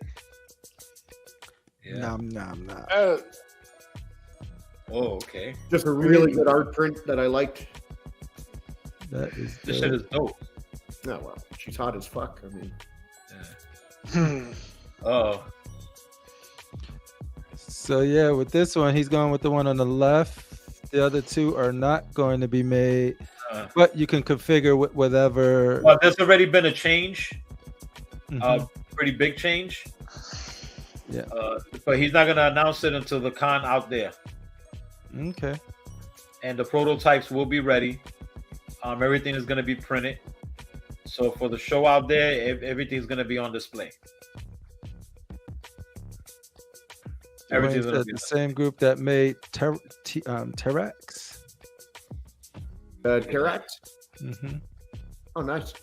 Nom nom nom. Oh, okay. Just a really good art print that I liked. That is This shit dope. is dope. Oh well, she's hot as fuck. I mean, Hmm. Oh, So yeah, with this one, he's going with the one on the left. The other two are not going to be made, but you can configure whatever. well, there's already been a change. Mhm. Pretty big change. Yeah. But he's not gonna announce it until the con out there, Okay. and the prototypes will be ready. Everything is gonna be printed. So for the show out there, everything's gonna be on display. Everything's Dwayne gonna said be the same group that made Terex. Terax. Mm-hmm. Oh, nice.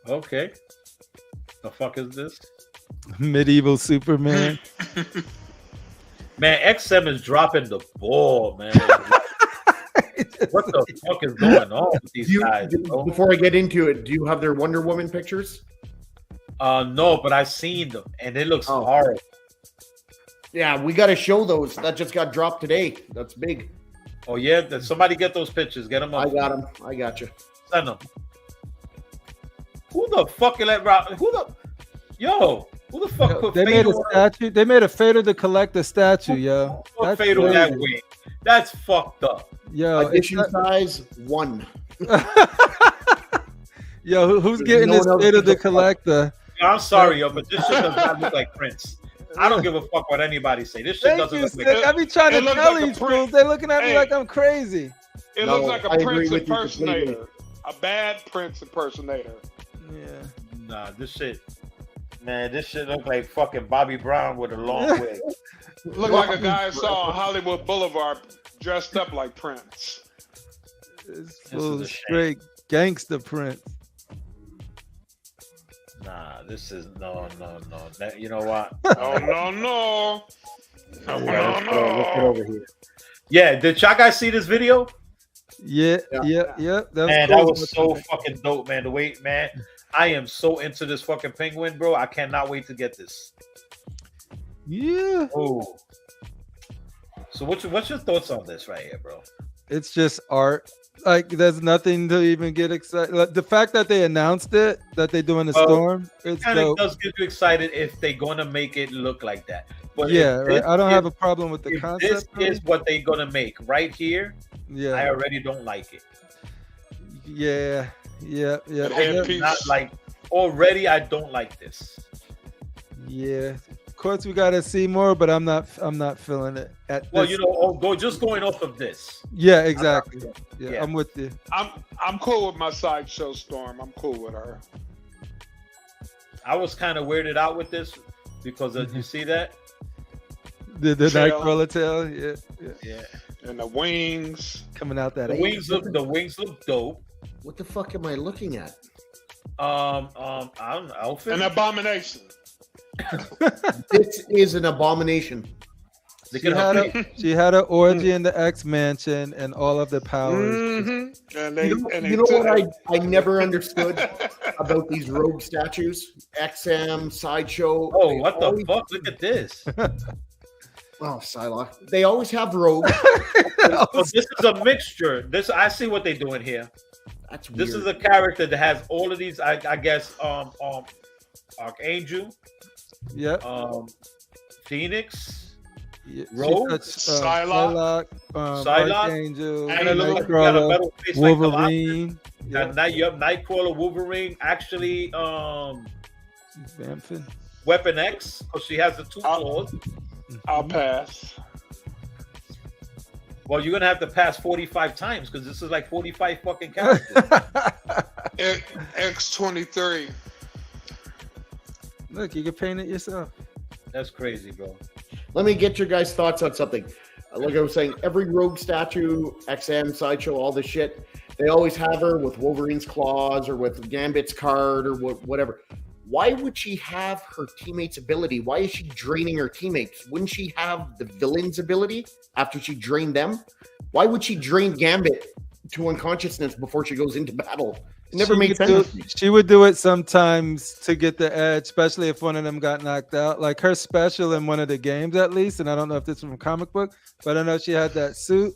okay. The fuck is this? Medieval Superman. Man, XM is dropping the ball, man. What the fuck is going on with these guys? Bro? Before I get into it, do you have their Wonder Woman pictures? No, but I've seen them, and it looks Oh. horrible. Yeah, we got to show those. That just got dropped today. That's big. Oh yeah, then somebody get those pictures. Get them up. I got them. I got you. Send them. Who the fuck let Rob? Who the? Yo, who the fuck put They made a Fatal? statue. They made a Fatal the Collector statue, yo. Put That's Fatal that crazy. way. That's fucked up. Yo, it's Edition not- size 1. yo, who's getting No this one else Fatal the can- Collector? I'm sorry, yo, but this shit does not look like Prince. I don't give a fuck what anybody say. This shit Thank doesn't you, look Sick. like. I be trying to it looks tell like a these print. fools. They're looking at me Hey. like I'm crazy. It No, looks like I a agree Prince with you completely. impersonator. A bad Prince impersonator. Yeah. Nah, this shit. Man, this shit look like fucking Bobby Brown with a long wig. Look like a guy I saw on Hollywood Boulevard dressed up like Prince. This is fool a shame. straight gangster Prince. Nah, this is no. That, you know what? Oh no no! Oh, Let's get over here. Yeah, did y'all guys see this video? Yeah. Yeah. That was Man, cool. that was so fucking dope, man. The way, man, I am so into this fucking penguin, bro. I cannot wait to get this. Yeah. Oh. So what's your thoughts on this right here, bro? It's just art. Like, there's nothing to even get excited. Like, the fact that they announced it, that they're doing the Well, storm, it's Kind of dope. does get you excited if they're gonna make it look like that. But Yeah, if right? this I don't is- have a problem with the if concept. this is what they're gonna make right here, I Yeah, already don't like it. yeah. The Yeah. headpiece. Not like already. I don't like this. Yeah. Of course, we gotta see more, but I'm not feeling it at Well, this. you know, just going off of this. Yeah, exactly. Yeah, Yeah. I'm with you. I'm cool with my sideshow Storm. I'm cool with her. I was kind of weirded out with this because you see that. The Tail. Nightcrawler tail, yeah, Yeah, And the wings. coming out that. the wings look dope. What the fuck am I looking at? I don't know, outfit. An abomination. This is an abomination. They She could had, have- she had an orgy in the X Mansion and all of the powers. Mm-hmm. And they, You know what I never understood about these rogue statues? XM, Sideshow. Oh, they what the always- fuck? Look at this. Oh, Psylocke. They always have rogue. So this is a mixture. This I see what they're doing here. That's weird. This is a character that has all of these. I guess Archangel, Yep. Phoenix, Yeah, Rogue, Psylocke, Psylocke, Archangel, and it looks like you got a Nightcrawler, metal face like Colossus. Wolverine. And Nightcrawler, Wolverine, actually, Vampin. Weapon X, because she has the two claws. I'll pass. Well, you're gonna have to pass 45 times because this is like 45 fucking characters. X-23. Look, you can paint it yourself. That's crazy, bro. Let me get your guys' thoughts on something. Like I was saying, every Rogue statue, XM, Sideshow, all this shit, they always have her with Wolverine's claws or with Gambit's card or whatever. Why would she have her teammates' ability? Why is she draining her teammates? Wouldn't she have the villain's ability after she drained them? Why would she drain Gambit to unconsciousness before she goes into battle? It never made sense. She would do it sometimes to get the edge, especially if one of them got knocked out. Like her special in one of the games, at least, and I don't know if this is from comic book, but I know she had that suit.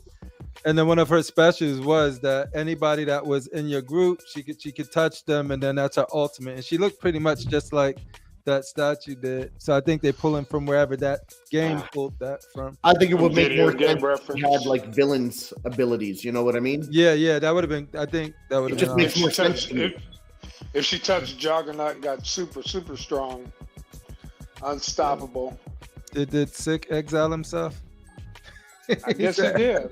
And then one of her specials was that anybody that was in your group, she could touch them, and then that's her ultimate. And she looked pretty much just like that statue did. So I think they pulling from wherever that game pulled that from. I think it would make more Video game sense if she had reference. like villains' abilities. You know what I mean? Yeah, that would have been. I think that would It have just been. makes more sense to me. If she touched Juggernaut, got super strong, unstoppable. Did Sick exile himself? I guess he did.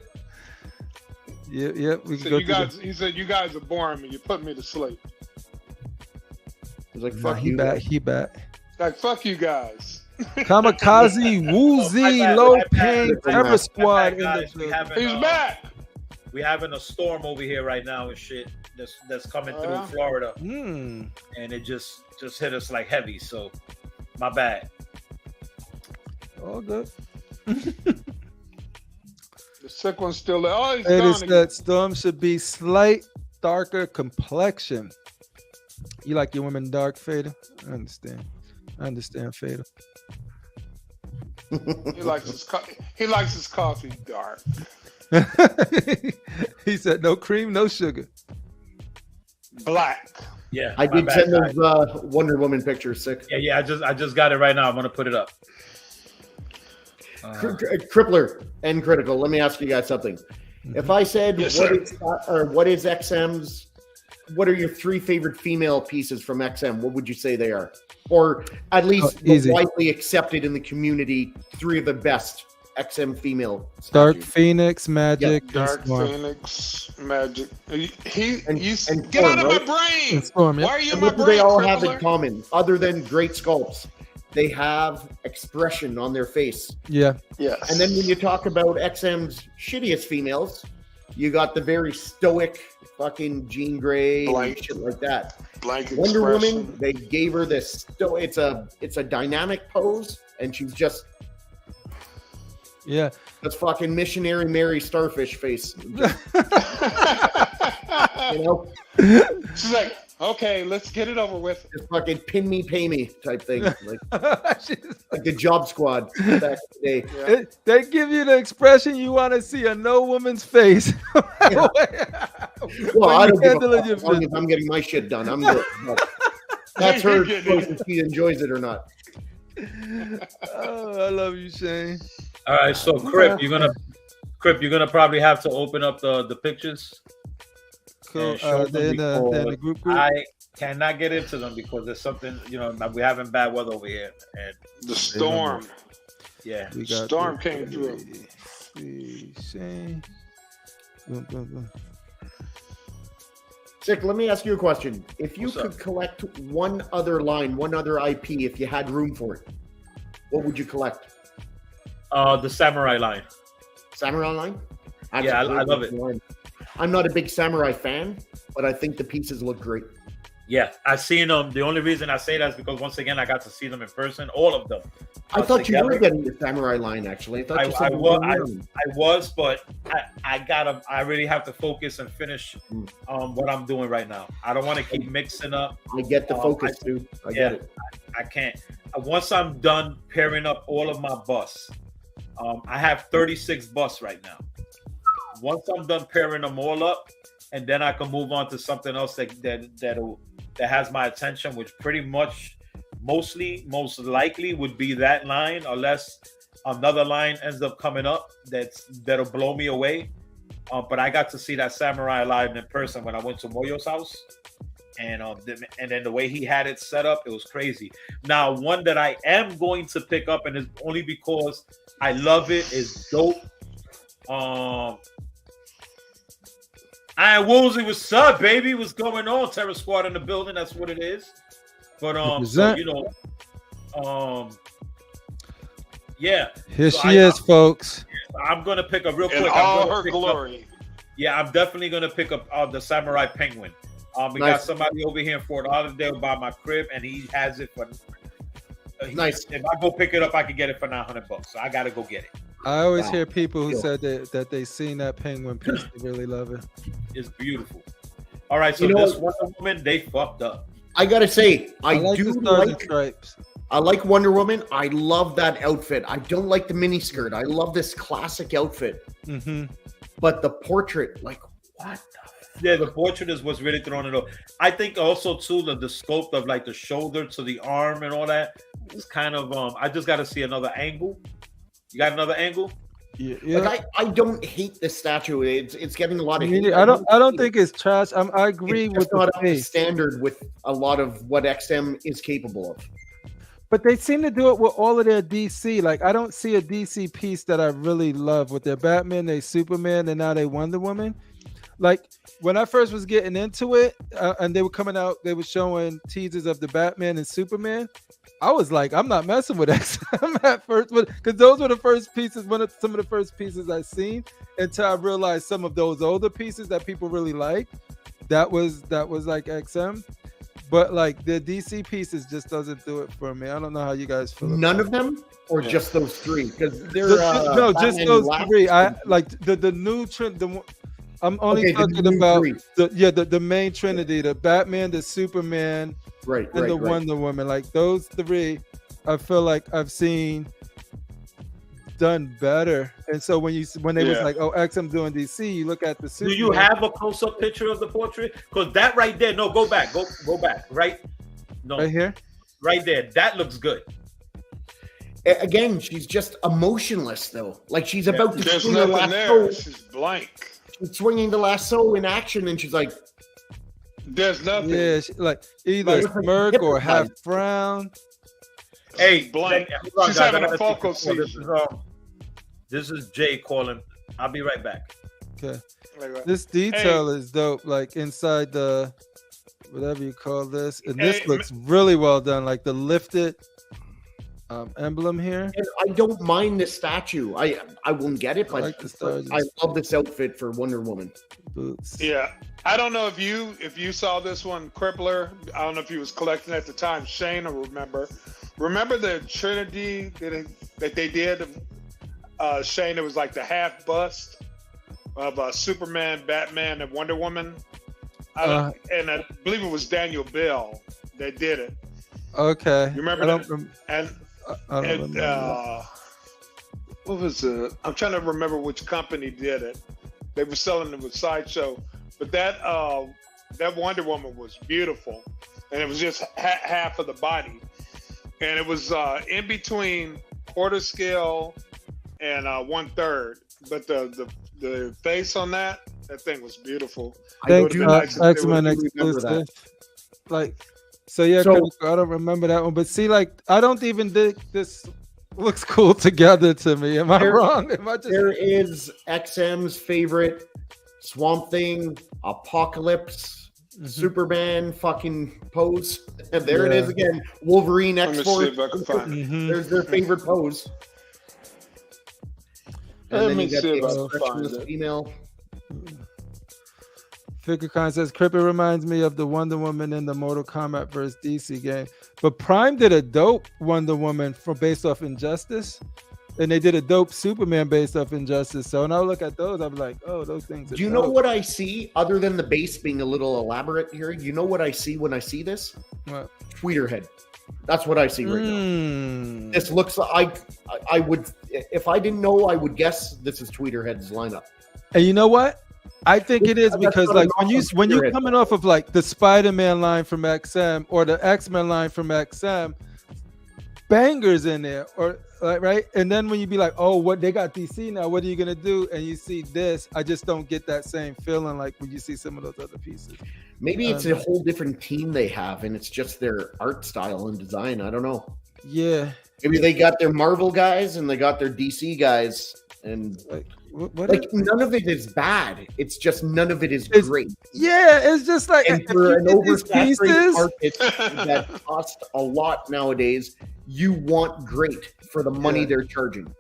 Yeah. We He can said, go you through guys, he said, "You guys are boring me. You put me to sleep." It's like, Nah, fuck he you. back. He back. Like, fuck you guys. Kamikaze, Woozy, my Low bad. Pain, My Terror bad, Squad in Guys, the He's back. we having a storm over here right now and shit that's coming through Florida, Hmm. and it just hit us like heavy. So my bad. All good. The sick one's still there. Oh, he's It gone is again. that Storm should be slight darker complexion. You like your women dark, Fader? I understand, Fader. He likes his coffee dark. He said no cream, no sugar. Black. Yeah, I my did bad, send guys. those Wonder Woman pictures. Sick. Yeah. I just got it right now. I'm gonna put it up. Crippler and Critical. Let me ask you guys something. If I said Yes, what is XM's? What are your three favorite female pieces from XM? What would you say they are? Or at least easy. widely accepted in the community, three of the best XM female Dark statues. Phoenix, Magic, and Dark Storm. Phoenix, Magic. And Get Storm, out of right? my brain. And Storm, yeah. Why are you in And my what do brain? they all have Crippler? in common, other than great sculpts? They have expression on their face. Yeah. Yes. And then when you talk about XM's shittiest females, you got the very stoic fucking Jean Grey Blank. and shit like that. Blank Wonder expression. Woman, they gave her this. It's a dynamic pose, and she's just Yeah. this fucking missionary Mary Starfish face. You know, She's like, okay, let's get it over with. just fucking pin me, pay me type thing, like She's- the Job Squad back in the day. Yeah. they give you the expression you want to see on no woman's face. Well, When I you don't give a handling fuck your as long as business. I'm getting my shit done. I'm good. But that's her choice if she enjoys it or not. Oh, I love you, Shane. All right, so Crip, you're gonna probably have to open up the pictures. Cool. And show them They're in the because group. I cannot get into them because there's something, we're having bad weather over here, and The storm. yeah, We got Storm the- came through. See, Shane. Boom, boom, boom. Sick, let me ask you a question. If you What's could up? collect one other line, one other IP, if you had room for it, what would you collect? the samurai line. Samurai line? Yeah, I love it. Line. I'm not a big samurai fan, but I think the pieces look great. Yeah, I've seen them. The only reason I say that is because once again I got to see them in person, all of them. I thought you were together. getting the samurai line, actually. I thought you said I you were was, wearing. I was, but I really have to focus and finish what I'm doing right now. I don't want to keep mixing up. I get the focus, dude. I get it. I can't. Once I'm done pairing up all of my busts, I have 36 busts right now. Once I'm done pairing them all up, and then I can move on to something else that has my attention, which pretty much most likely would be that line, unless another line ends up coming up that'll blow me away. But I got to see that samurai live in person when I went to Moyo's house, and then the way he had it set up, it was crazy. Now, one that I am going to pick up, and it's only because I love it, is dope. Iron Woolsey, what's up, baby? What's going on? Terror Squad in the building. That's what it is. But so, you know, yeah. Here so she is, folks. I'm gonna pick up real quick. In all her glory. Yeah, I'm definitely gonna pick up the Samurai Penguin. We got somebody over here in Fort Lauderdale by my crib, and he has it for. Nice. If I go pick it up, I can get it for $900. So I gotta go get it. I always hear people who said that they seen that penguin piece. They really love it. It's beautiful. All right, so this Wonder Woman, they fucked up. I gotta say, I like do the Stars and like. Stripes. I like Wonder Woman. I love that outfit. I don't like the mini skirt. I love this classic outfit. Mm-hmm. But the portrait, like, what? Yeah, the portrait is what's really throwing it off. I think also too the scope of like the shoulder to the arm and all that is kind of I just got to see another angle. You got another angle? Yeah. Like I don't hate the statue. It's getting a lot of hate. I don't think it's trash. I agree it's with not the up to standard with a lot of what XM is capable of. But they seem to do it with all of their DC. Like, I don't see a DC piece that I really love with their Batman, they Superman, and now they Wonder Woman. Like, when I first was getting into it, and they were coming out, they were showing teasers of the Batman and Superman. I was like, I'm not messing with XM at first, because those were the first pieces, some of the first pieces I seen, until I realized some of those older pieces that people really like. That was like XM. But like the DC pieces just doesn't do it for me. I don't know how you guys feel. None of them, or just those three? Because they're no, just those three. I like the new trend. I'm only talking about the main trinity: the Batman, the Superman, and the Wonder Woman. Like those three, I feel like I've seen done better. And so when they was like, oh, XM doing DC, you look at the Superman. Do you have a close-up picture of the portrait? Because that right there, no, go back, go back, right? No, right here, right there. That looks good. Again, she's just emotionless though. Like she's about to There's swing the nothing there. lasso. She's blank. She's swinging the lasso in action, and she's like, "There's nothing." Yeah, like either smirk or half frown. Hey, blank. She's having a focal seizure. This is Jay calling. I'll be right back. Okay. This detail is dope. Like inside the whatever you call this, and this looks really well done. Like the lifted emblem here. And I don't mind the statue. I won't get it, but I love this outfit for Wonder Woman. Boots. Yeah, I don't know if you saw this one, Crippler. I don't know if he was collecting at the time. Shane will remember. Remember the Trinity that they did. Shane, it was like the half bust of Superman, Batman, and Wonder Woman. And I believe it was Daniel Bell that did it. Okay. You remember that? I don't remember. What was it? I'm trying to remember which company did it. They were selling it with Sideshow. But that Wonder Woman was beautiful. And it was just half of the body. And it was in between quarter scale and 1/3, but the face on that thing was beautiful. Thank you, X-Men exclusive. Like, so yeah, I don't remember that one, but see, like, I don't even think this looks cool together to me. Am I wrong? There is XM's favorite Swamp Thing, Apocalypse, Superman fucking pose. And there it is again. Wolverine X-Force. There's their favorite pose. And then you got the expressionless female. FigureCon says, Crippin reminds me of the Wonder Woman in the Mortal Kombat vs. DC game. But Prime did a dope Wonder Woman based off Injustice. And they did a dope Superman based off Injustice. So when I look at those, I'm like, oh, those things are Do you know what I see, other than the base being a little elaborate here? You know what I see when I see this? What? Tweeterhead. That's what I see right now. This looks like I would, if I didn't know, I would guess this is Tweeterhead's lineup. And you know what? I think it is because like when you're coming off of like the Spider-Man line from XM or the X-Men line from XM, bangers in there, or like, right? And then when you be like, oh, what they got DC now, what are you gonna do? And you see this, I just don't get that same feeling like when you see some of those other pieces. Maybe it's a whole different team they have, and it's just their art style and design. I don't know. Yeah. Maybe they got their Marvel guys and they got their DC guys, and What none of it is bad. It's just none of it is great. Yeah, it's just like And for an oversaturated market that costs a lot nowadays, you want great for the money they're charging.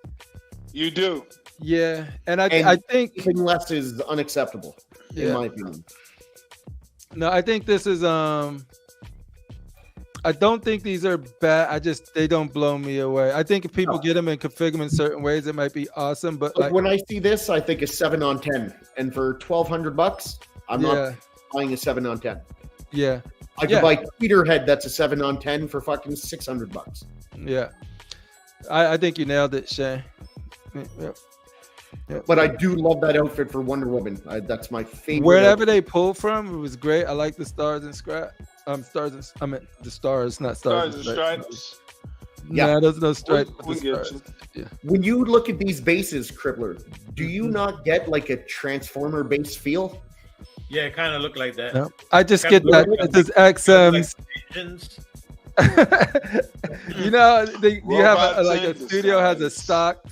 You do. Yeah, and I think anything less is unacceptable, in my opinion. No, I think this is I don't think these are bad. They don't blow me away. I think if people get them and configure them in certain ways, it might be awesome. But like when I see this, I think a 7 on 10, and for $1,200, I'm not buying a 7 on 10. Yeah, I could buy Peterhead. That's a 7 on 10 for fucking $600. Yeah, I think you nailed it, Shay. Yep. But I do love that outfit for Wonder Woman. That's my favorite. Wherever they pulled from, it was great. I like the stars and scrap. I meant the stars, not stars. Stars and stripes. Yeah, there's no stripes. Yeah. When you look at these bases, Crippler, do you not get like a Transformer base feel? Yeah, it kind of look like that. No. I just get that this XMs. You know, you have a studio has a stock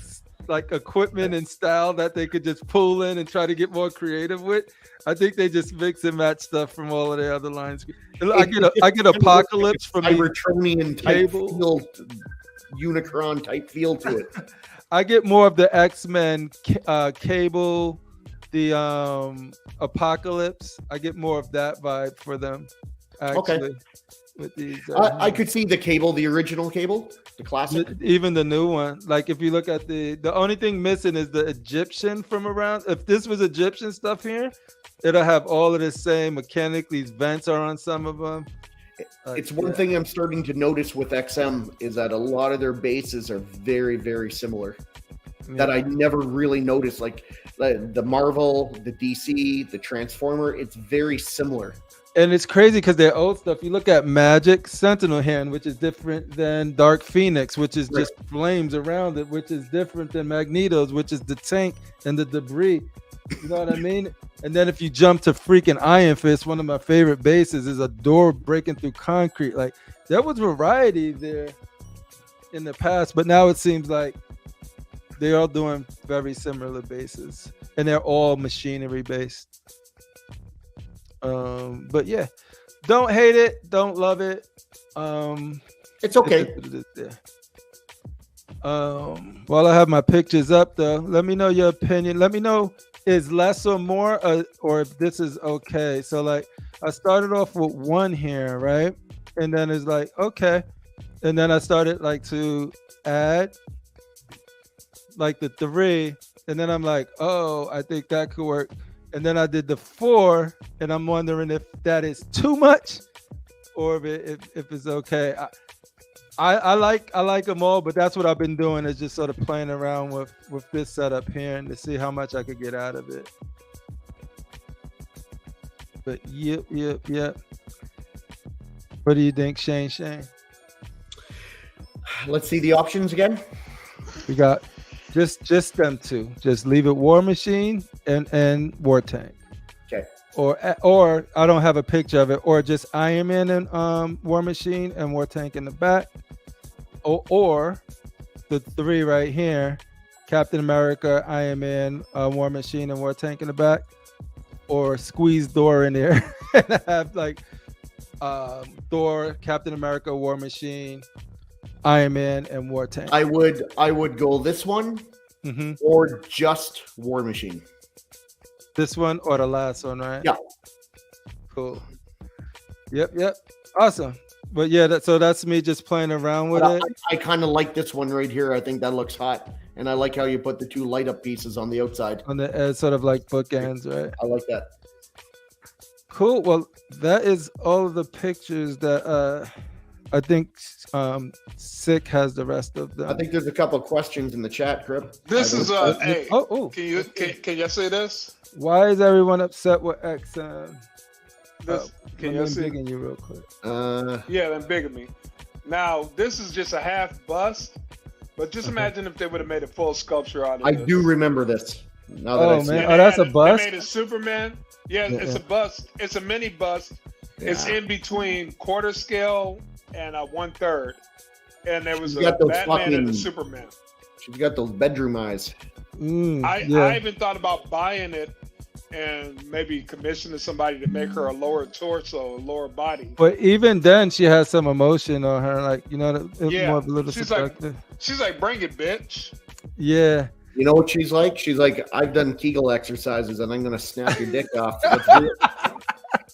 like equipment and style that they could just pull in and try to get more creative with. I think they just mix and match stuff from all of the other lines. I get Apocalypse from the Cybertronian type feel, Unicron type feel to it. I get more of the X-Men Cable, the Apocalypse. I get more of that vibe for them. Actually. Okay. With these, I could see the Cable, the original Cable, the classic. Even the new one. Like if you look at the only thing missing is the Egyptian from around. If this was Egyptian stuff here, it'll have all of the same mechanic. These vents are on some of them. It's one thing I'm starting to notice with XM is that a lot of their bases are very, very similar. That I never really noticed. Like the Marvel, the DC, the Transformer, it's very similar. And it's crazy because they're old stuff. You look at Magic Sentinel Hand, which is different than Dark Phoenix, which is just flames around it, which is different than Magneto's, which is the tank and the debris. You know what I mean? And then if you jump to freaking Iron Fist, one of my favorite bases is a door breaking through concrete. Like there was variety there in the past, but now it seems like they're all doing very similar bases, and they're all machinery based. But yeah, don't hate it, don't love it. It's okay. While I have my pictures up though, let me know your opinion. Let me know is less or more, or if this is okay. So like I started off with one here, right? And then it's like, okay. And then I started like to add like the 3, and then I'm like, oh, I think that could work. And then I did the 4, and I'm wondering if that is too much or if it's okay. I like them all, but that's what I've been doing is just sort of playing around with this setup here and to see how much I could get out of it. But yep. What do you think, Shane? Let's see the options again. We got just them two. Just leave it War Machine and War Tank. Okay. Or I don't have a picture of it. Or just Iron Man and War Machine and War Tank in the back. Or the 3 right here: Captain America, Iron Man, War Machine, and War Tank in the back. Or squeeze Thor in there and have like Thor, Captain America, War Machine, Iron Man, and War Tank. I would go this one or just War Machine. This one or the last one, right? Yeah. Cool. Yep. Awesome. But yeah, that's me just playing around with it. I kind of like this one right here. I think that looks hot. And I like how you put the 2 light up pieces on the outside. On the sort of like bookends, right? I like that. Cool. Well, that is all of the pictures that I think Sick has the rest of them. I think there's a couple of questions in the chat, Crip. This is hey. Oh. Can you say this? Why is everyone upset with XM? Can you see you real quick? Yeah, then bigger me. Now this is just a half bust, But just imagine if they would have made a full sculpture out of I this. do remember this. Now that Oh, I see man. it. Oh, that's a bust? They made a Superman. Yeah, it's a bust. It's a mini bust. It's in between quarter scale and a 1/3. And there was She's a got those Batman and a fucking- Superman. She's got those bedroom eyes. I even thought about buying it and maybe commissioning somebody to make her a lower torso, a lower body. But even then, she has some emotion on her, like, you know, it's Yeah. more of a little She's like- subjective. She's like, bring it, bitch. Yeah. You know what she's like? She's like, I've done Kegel exercises and I'm gonna snap your dick off. Let's do it.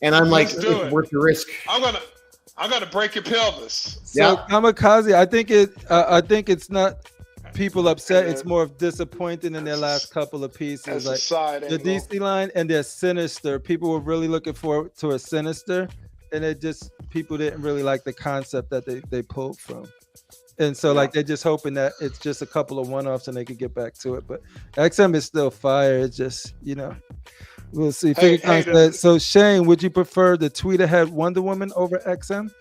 And I'm like, Let's do it's it. worth the risk. I'm gonna break your pelvis. So Yeah. Kamikaze, I think it's not people upset. It's more of disappointing in their last couple of pieces, That's a like side the angle. DC line and their Sinister. People were really looking forward to a Sinister, and it just people didn't really like the concept that they pulled from. And so, like, they're just hoping that it's just a couple of one-offs and they could get back to it. But XM is still fire. It's just, you know, we'll see. Hey, So, Shane, would you prefer the tweet ahead Wonder Woman over XM?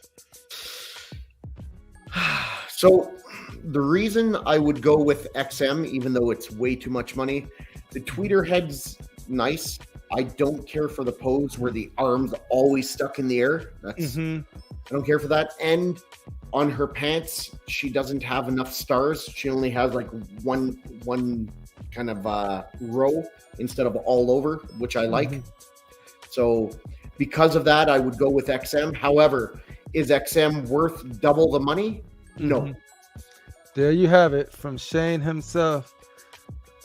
So the reason I would go with XM, even though it's way too much money, the tweeter head's nice. I don't care for the pose where the arms always stuck in the air. That's I don't care for that. And on her pants, she doesn't have enough stars. She only has like one kind of row instead of all over, which I like. So because of that, I would go with XM. However, is XM worth double the money? No. There you have it from Shane himself.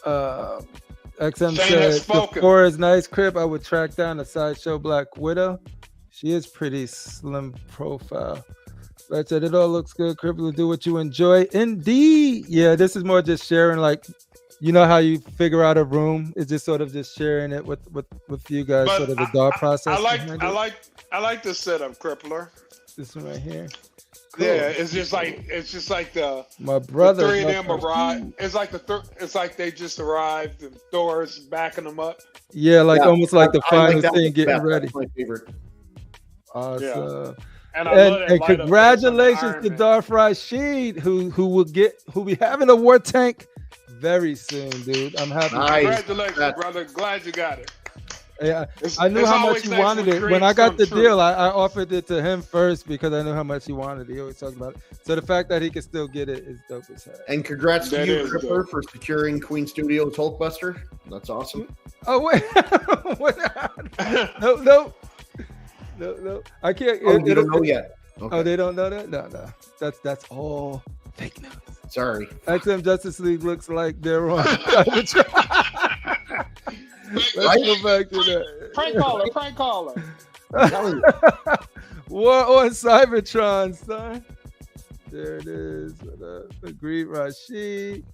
XM Shane has said, spoken. before his nice crib, I would track down a sideshow Black Widow. She is pretty slim profile. Right, said it all looks good. Crib will do what you enjoy. Indeed. Yeah, this is more just sharing, like, you know how you figure out a room? It's just sort of just sharing it with you guys, But sort of the thought process. I behind it. like this setup, Crippler. This one right here. Yeah, it's just like the My brother. the three of them arrived. It's like it's like they just arrived and Thor's backing them up. Yeah, like Yeah, almost like the I like final that thing one getting best. ready. That's my favorite. Awesome. And I love that And light up congratulations Iron to Man. Darth Rashid, who be having a war tank very soon, dude. I'm happy. Nice. Congratulations, brother. Glad you got it. Yeah, It's- I knew it's how much always he nice wanted it. When dreams I got come the true. deal, I offered it to him first because I knew how much he wanted it. He always talks about it. So the fact that he can still get it is dope as hell. And congrats to That you, is Cripper, dope. for securing Queen Studios Hulkbuster. That's awesome. Oh wait, no. I can't. Oh, you don't know yet. Okay. Oh, they don't know that? No. That's all fake news. Sorry. XM Justice League looks like they're on Cybertron. Let's go back to that. Prank caller. I'm telling you. War on Cybertron, son. There it is. Agreed, Rashid.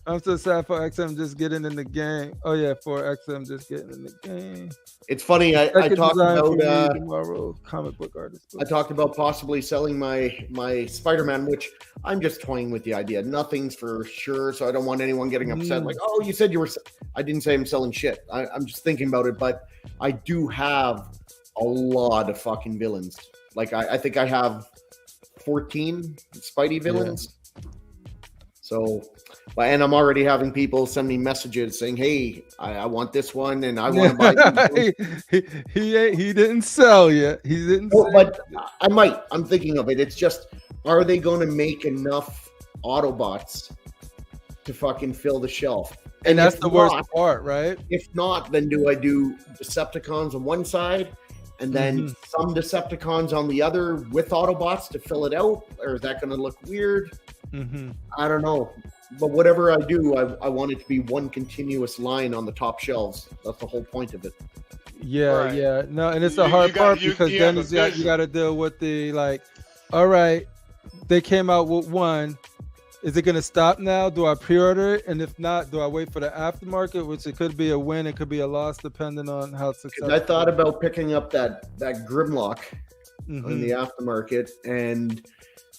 I'm so sad for XM just getting in the game. Oh yeah, for XM just getting in the game. It's funny. I Second talked design for about me tomorrow. Comic book artist. I talked about possibly selling my Spider-Man, which I'm just toying with the idea. Nothing's for sure, so I don't want anyone getting upset. Like, oh, you said you were. I didn't say I'm selling shit. I'm just thinking about it, but I do have a lot of fucking villains. Like, I think I have 14 Spidey villains. So, and I'm already having people send me messages saying, "Hey, I want this one, and I want to buy." he didn't sell yet. He didn't. No, sell. but I might. I'm thinking of it. It's just, are they going to make enough Autobots to fucking fill the shelf? And that's if the worst not- part, right? If not, then do I do Decepticons on one side and then some Decepticons on the other with Autobots to fill it out? Or is that going to look weird? I don't know. But whatever I do, I want it to be one continuous line on the top shelves. That's the whole point of it. Yeah, Right. yeah. No, and it's the You hard got- part you- because you then have it's a you vision. got to deal with the like, all right, they came out with one. Is it going to stop now? Do I pre-order it? And if not, do I wait for the aftermarket, which it could be a win, it could be a loss, depending on how 'Cause successful. I thought about picking up that Grimlock in the Mhm. aftermarket, and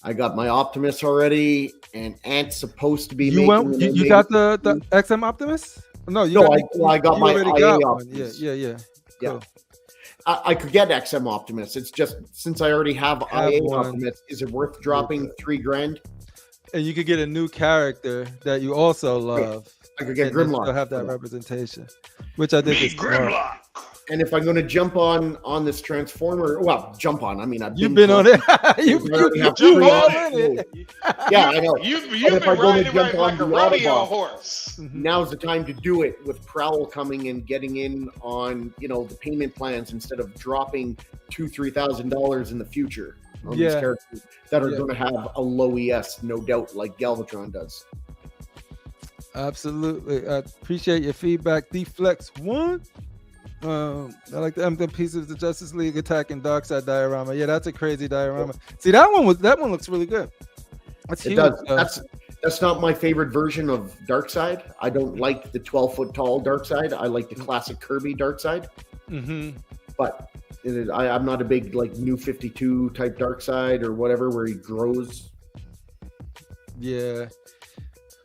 I got my Optimus already, and Ant's supposed to be You making went. an You got the XM Optimus? No, you No, got, I got you my already IA got one. Optimus. Yeah. Yeah. Cool. I could get XM Optimus. It's just, since I already have IA one. Optimus, is it worth dropping $3,000? and you could get a new character that you also love. I could get and then Grimlock. still have that representation, which I think is smart. Grimlock. And if I'm going to jump on this Transformer, well, jump on. I mean, You've been on it. you already have you three all on in it. Yeah, I know. You've if been I'm gonna riding jump like a on the rodeo Autobot, horse. Now's the time to do it with Prowl coming and getting in on, you know, the payment plans instead of dropping $2,000-$3,000 in the future on these characters that are going to have a low ES, no doubt, like Galvatron does. Absolutely. I appreciate your feedback. Deflex1. I like the pieces of the Justice League attacking Darkseid diorama. Yeah, that's a crazy diorama. See, that one looks really good. That's huge. That's not my favorite version of Darkseid. I don't like the 12-foot tall Darkseid. I like the classic Kirby Darkseid. But I'm not a big like New 52 type Darkseid or whatever where he grows. Yeah.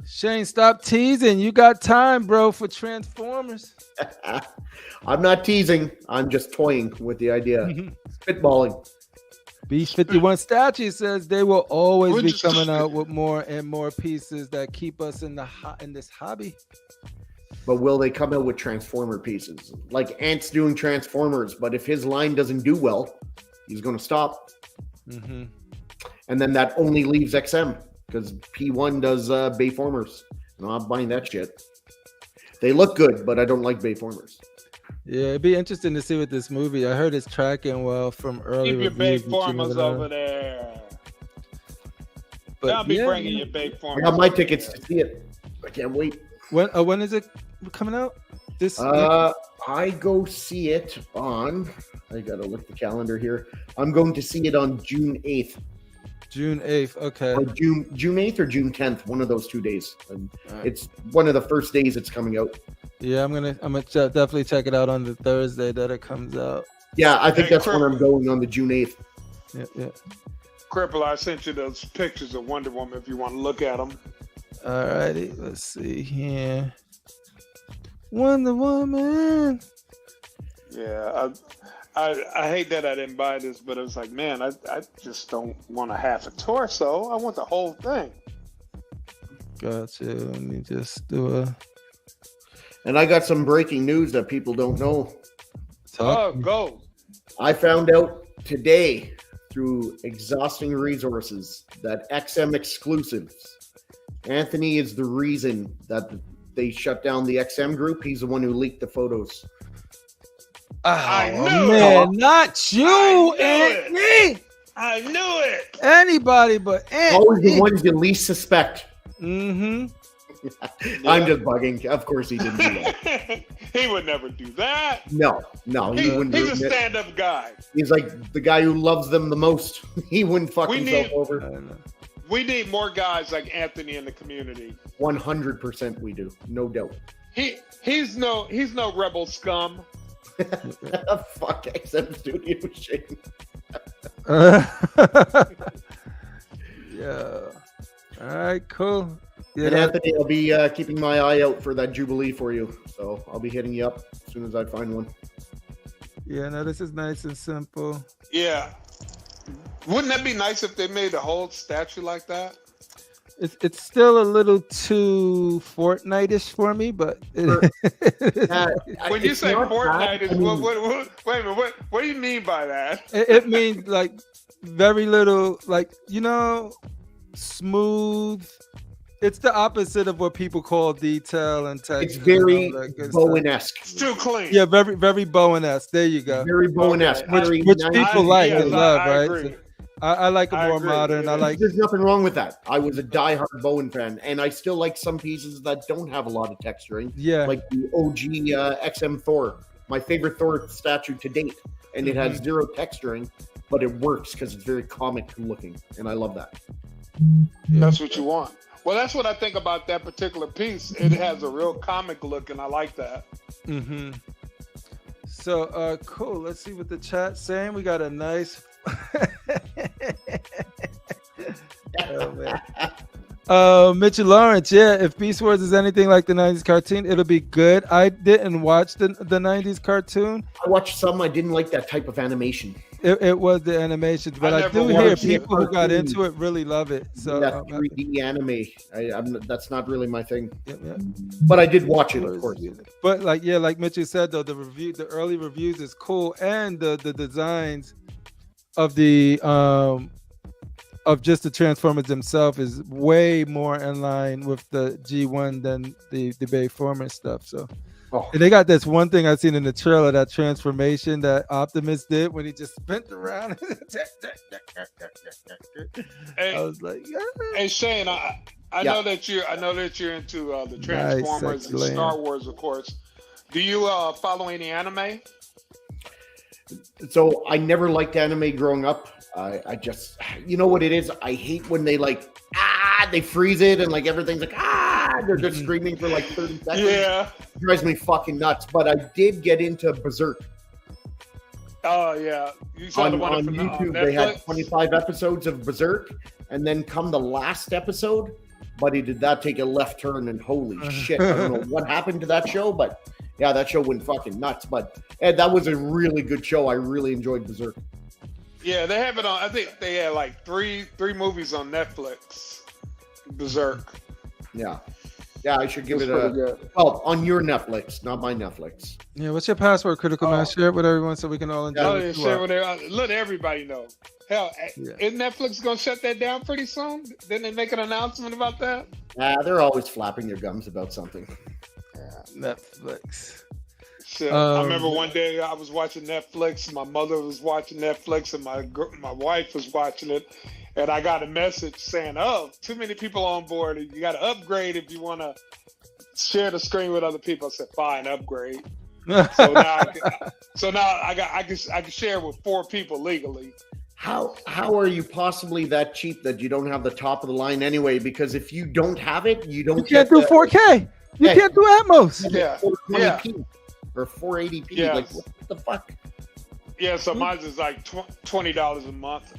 Shane, stop teasing. You got time, bro, for Transformers. I'm not teasing. I'm just toying with the idea. Spitballing. B51 Statue says they will always be coming out with more and more pieces that keep us in this hobby. But will they come out with Transformer pieces? Like Ant's doing Transformers, but if his line doesn't do well, he's going to stop. And then that only leaves XM because P1 does Bayformers. No, I'm buying that shit. They look good, but I don't like Bayformers. Yeah, it'd be interesting to see with this movie. I heard it's tracking well from early Keep your reviews. Bayformers over there. But I'll be bringing your Bayformers. I got my tickets to see it. I can't wait. When is it coming out? This I go see it on. I gotta look the calendar here. I'm going to see it on June 8th. June 8th. Okay. Or June 8th or June 10th. One of those 2 days. It's one of the first days it's coming out. Yeah, I'm gonna definitely check it out on the Thursday that it comes out. Yeah, I think that's when I'm going on the June 8th. Yeah. Cripple, I sent you those pictures of Wonder Woman if you want to look at them. All righty, let's see here. Wonder Woman. Yeah, I hate that I didn't buy this, but it was like, man, I just don't want a half a torso. I want the whole thing. Gotcha. Let me just do a. And I got some breaking news that people don't know. Go. I found out today through exhausting resources that XM exclusives. Anthony is the reason that they shut down the XM group. He's the one who leaked the photos. I knew man, it. not you, Anthony. I knew it. Anybody but Anthony. Always the ones you least suspect. Mm-hmm. I'm just bugging. Of course he didn't do that. He would never do that. No, he wouldn't. He's a stand-up guy. He's like the guy who loves them the most. He wouldn't fuck himself over. We need more guys like Anthony in the community. 100% we do, no doubt. He's no rebel scum. Fuck XM Studio Shane. Yeah. All right, cool. Yeah, and Anthony, I'll be keeping my eye out for that Jubilee for you. So I'll be hitting you up as soon as I find one. Yeah, no, this is nice and simple. Yeah. Wouldn't that be nice if they made a whole statue like that? It's still a little too Fortnite-ish for me, but when you say Fortnite, wait a minute, what do you mean by that? It means like very little, like, smooth. It's the opposite of what people call detail and text. It's very Bowen-esque. It's too clean. Yeah, very, very Bowen-esque. There you go. Very Bowen-esque. Which people like and love, right? So I like it more modern. Yeah. There's nothing wrong with that. I was a diehard Bowen fan, and I still like some pieces that don't have a lot of texturing. Yeah, like the OG XM Thor, my favorite Thor statue to date, and it has zero texturing, but it works because it's very comic looking, and I love that. That's what you want. Well, that's what I think about that particular piece. It has a real comic look, and I like that. Mm-hmm. So, cool. Let's see what the chat's saying. We got a nice... Oh, man. Mitchell Lawrence, yeah. If Beast Wars is anything like the '90s cartoon, it'll be good. I didn't watch the '90s cartoon. I watched some. I didn't like that type of animation. It was the animations, but I never do hear watched it. people who got into it really love it. So That 3D anime, that's not really my thing. yeah. But I did watch it, of course. But like Mitchell said though, the early reviews is cool, and the designs of the of just the Transformers themselves is way more in line with the G1 than the Bayformers stuff. So. And they got this one thing I seen in the trailer, that transformation that Optimus did when he just spent around. Hey, I was like, yeah. hey Shane, I know that you're into the Transformers and excellent. Star Wars, of course. Do you follow any anime? So I never liked anime growing up. I just, you know what it is? I hate when they they freeze it and like everything's like, they're just screaming for like 30 seconds. Yeah. It drives me fucking nuts. But I did get into Berserk. Oh, yeah. You saw the one on from YouTube. Netflix? They had 25 episodes of Berserk. And then come the last episode, buddy, did that take a left turn? And holy shit, I don't know what happened to that show, but yeah, that show went fucking nuts. But that was a really good show. I really enjoyed Berserk. Yeah, they have it on. I think they had like three movies on Netflix. Berserk. Yeah, I should give It's it pretty a. good. Oh, on your Netflix, not my Netflix. Yeah, what's your password, Critical Man? Share it with everyone so we can all enjoy Oh, it. yeah, share with let everybody know. Hell, Yeah. isn't Netflix gonna shut that down pretty soon? Didn't they make an announcement about that? They're always flapping their gums about something. Netflix. Shit. I remember one day I was watching Netflix. My mother was watching Netflix, and my wife was watching it. And I got a message saying, "Oh, too many people on board. And you got to upgrade if you want to share the screen with other people." I said, "Fine, upgrade." So now, I can share with 4 people legally. How are you possibly that cheap that you don't have the top of the line anyway? Because if you don't have it, you don't. You can't do 4K. You Hey. can't do Atmos. Yeah, 420p or 480p. Yeah. Like what the fuck? yeah. So mine's is like $20 a month.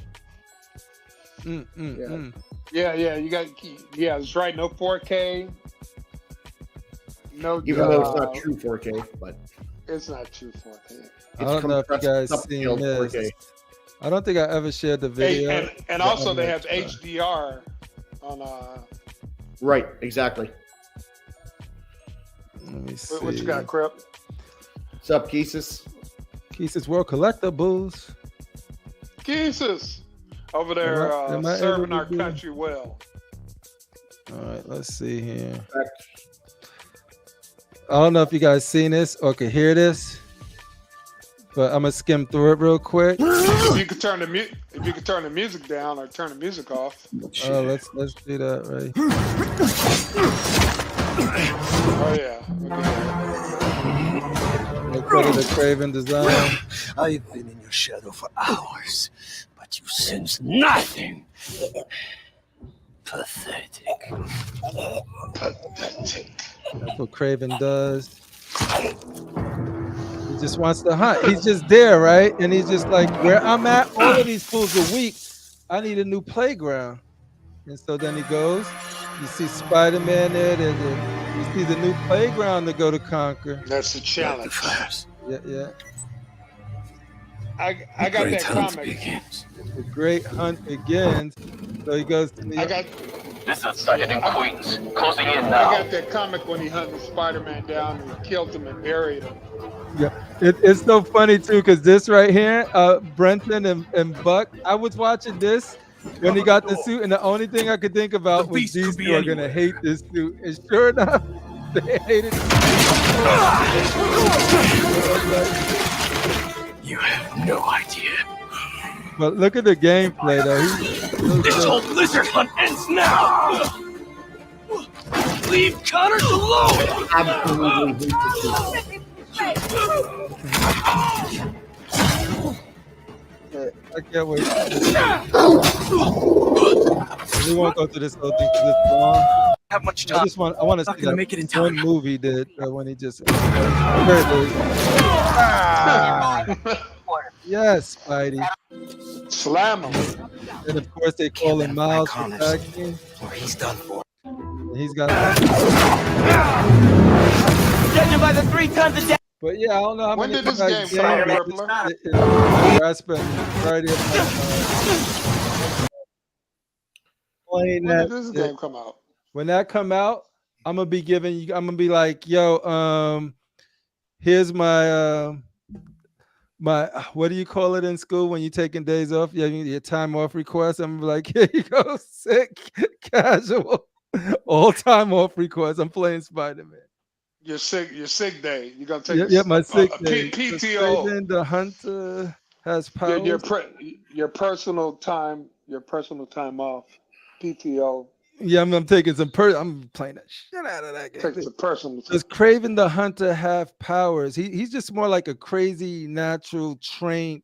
Yeah. You got. Yeah, that's right. No 4K. No. Even though it's not true 4K, but It's not true 4K. I don't know if you guys compressed seen upscaled this. 4K. I don't think I ever shared the Hey, video. and also they have HDR on. Right, exactly. Let me see. What you got, Crip? What's up, Keesus? Keesis World Collectibles. Jesus, over there Am I serving able our to do- country well. All right, let's see here. I don't know if you guys seen this or can hear this, but I'm gonna skim through it real quick. If you could turn the music down or turn the music off. Oh, let's do that right. Oh yeah. Look at Look at the Craven design. I've been in your shadow for hours, but you sense nothing. Pathetic. That's what Craven does. He just wants to hunt. He's just there, right? And he's just like, where I'm at, all of these fools are weak. I need a new playground. And so then he goes. You see Spider-Man there. You see the new playground to go to conquer. that. That's the challenge. Yeah. I got that comic. The great hunt begins. So he goes to the. I got that comic when he hunted Spider-Man down and killed him and buried him. Yeah, it's so funny too, because this right here, Brenton and Buck, I was watching this when he got the suit, and the only thing I could think about was these two are gonna hate this suit. And sure enough, they hated it. You have no idea. But look at the gameplay though. This whole lizard hunt ends now. Leave Connors alone. Absolutely hate this I can't wait. We won't go through this whole thing because it's long. Have much I want to see gonna make it in that one time. movie that when he just. Yes, Spidey. Slam him. And of course they call him Miles. Connors. Attacking. Or he's done for. He's got. Judging by the 3 tons of But yeah, I don't know how When many did this guys game come out, but Rippler? I spent Friday playing When that. did this game come out? When that come out, I'm gonna be giving you. I'm gonna be like, yo, here's my my what do you call it in school when you're taking days off? Yeah, your time off request. I'm gonna be like, here you go, sick, casual, all time off request. I'm playing Spider-Man. Your sick day. You're gonna take Yeah, my sick a day. PTO. Craven the Hunter has Your powers. your personal time off. PTO. Yeah, I'm taking some. I'm playing the shit out of that game. Take some personal time. Does Craven the Hunter have powers? He's just more like a crazy natural trained.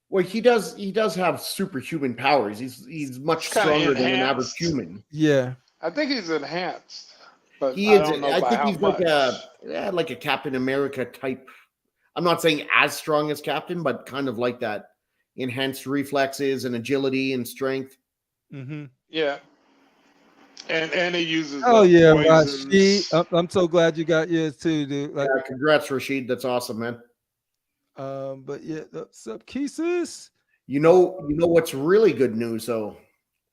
Well, he does have superhuman powers. He's much Kinda stronger than an enhanced. average human. Yeah. I think he's enhanced, but He I is. don't know I by think how he's much. like a Captain America type. I'm not saying as strong as Captain, but kind of like that. Enhanced reflexes and agility and strength. Mm-hmm. Yeah. And he uses. Oh yeah, poisons. Rashid. I'm so glad you got yours too, dude. Like, Yeah, congrats, Rashid. That's awesome, man. but yeah, what's up, Keesus? You know what's really good news though.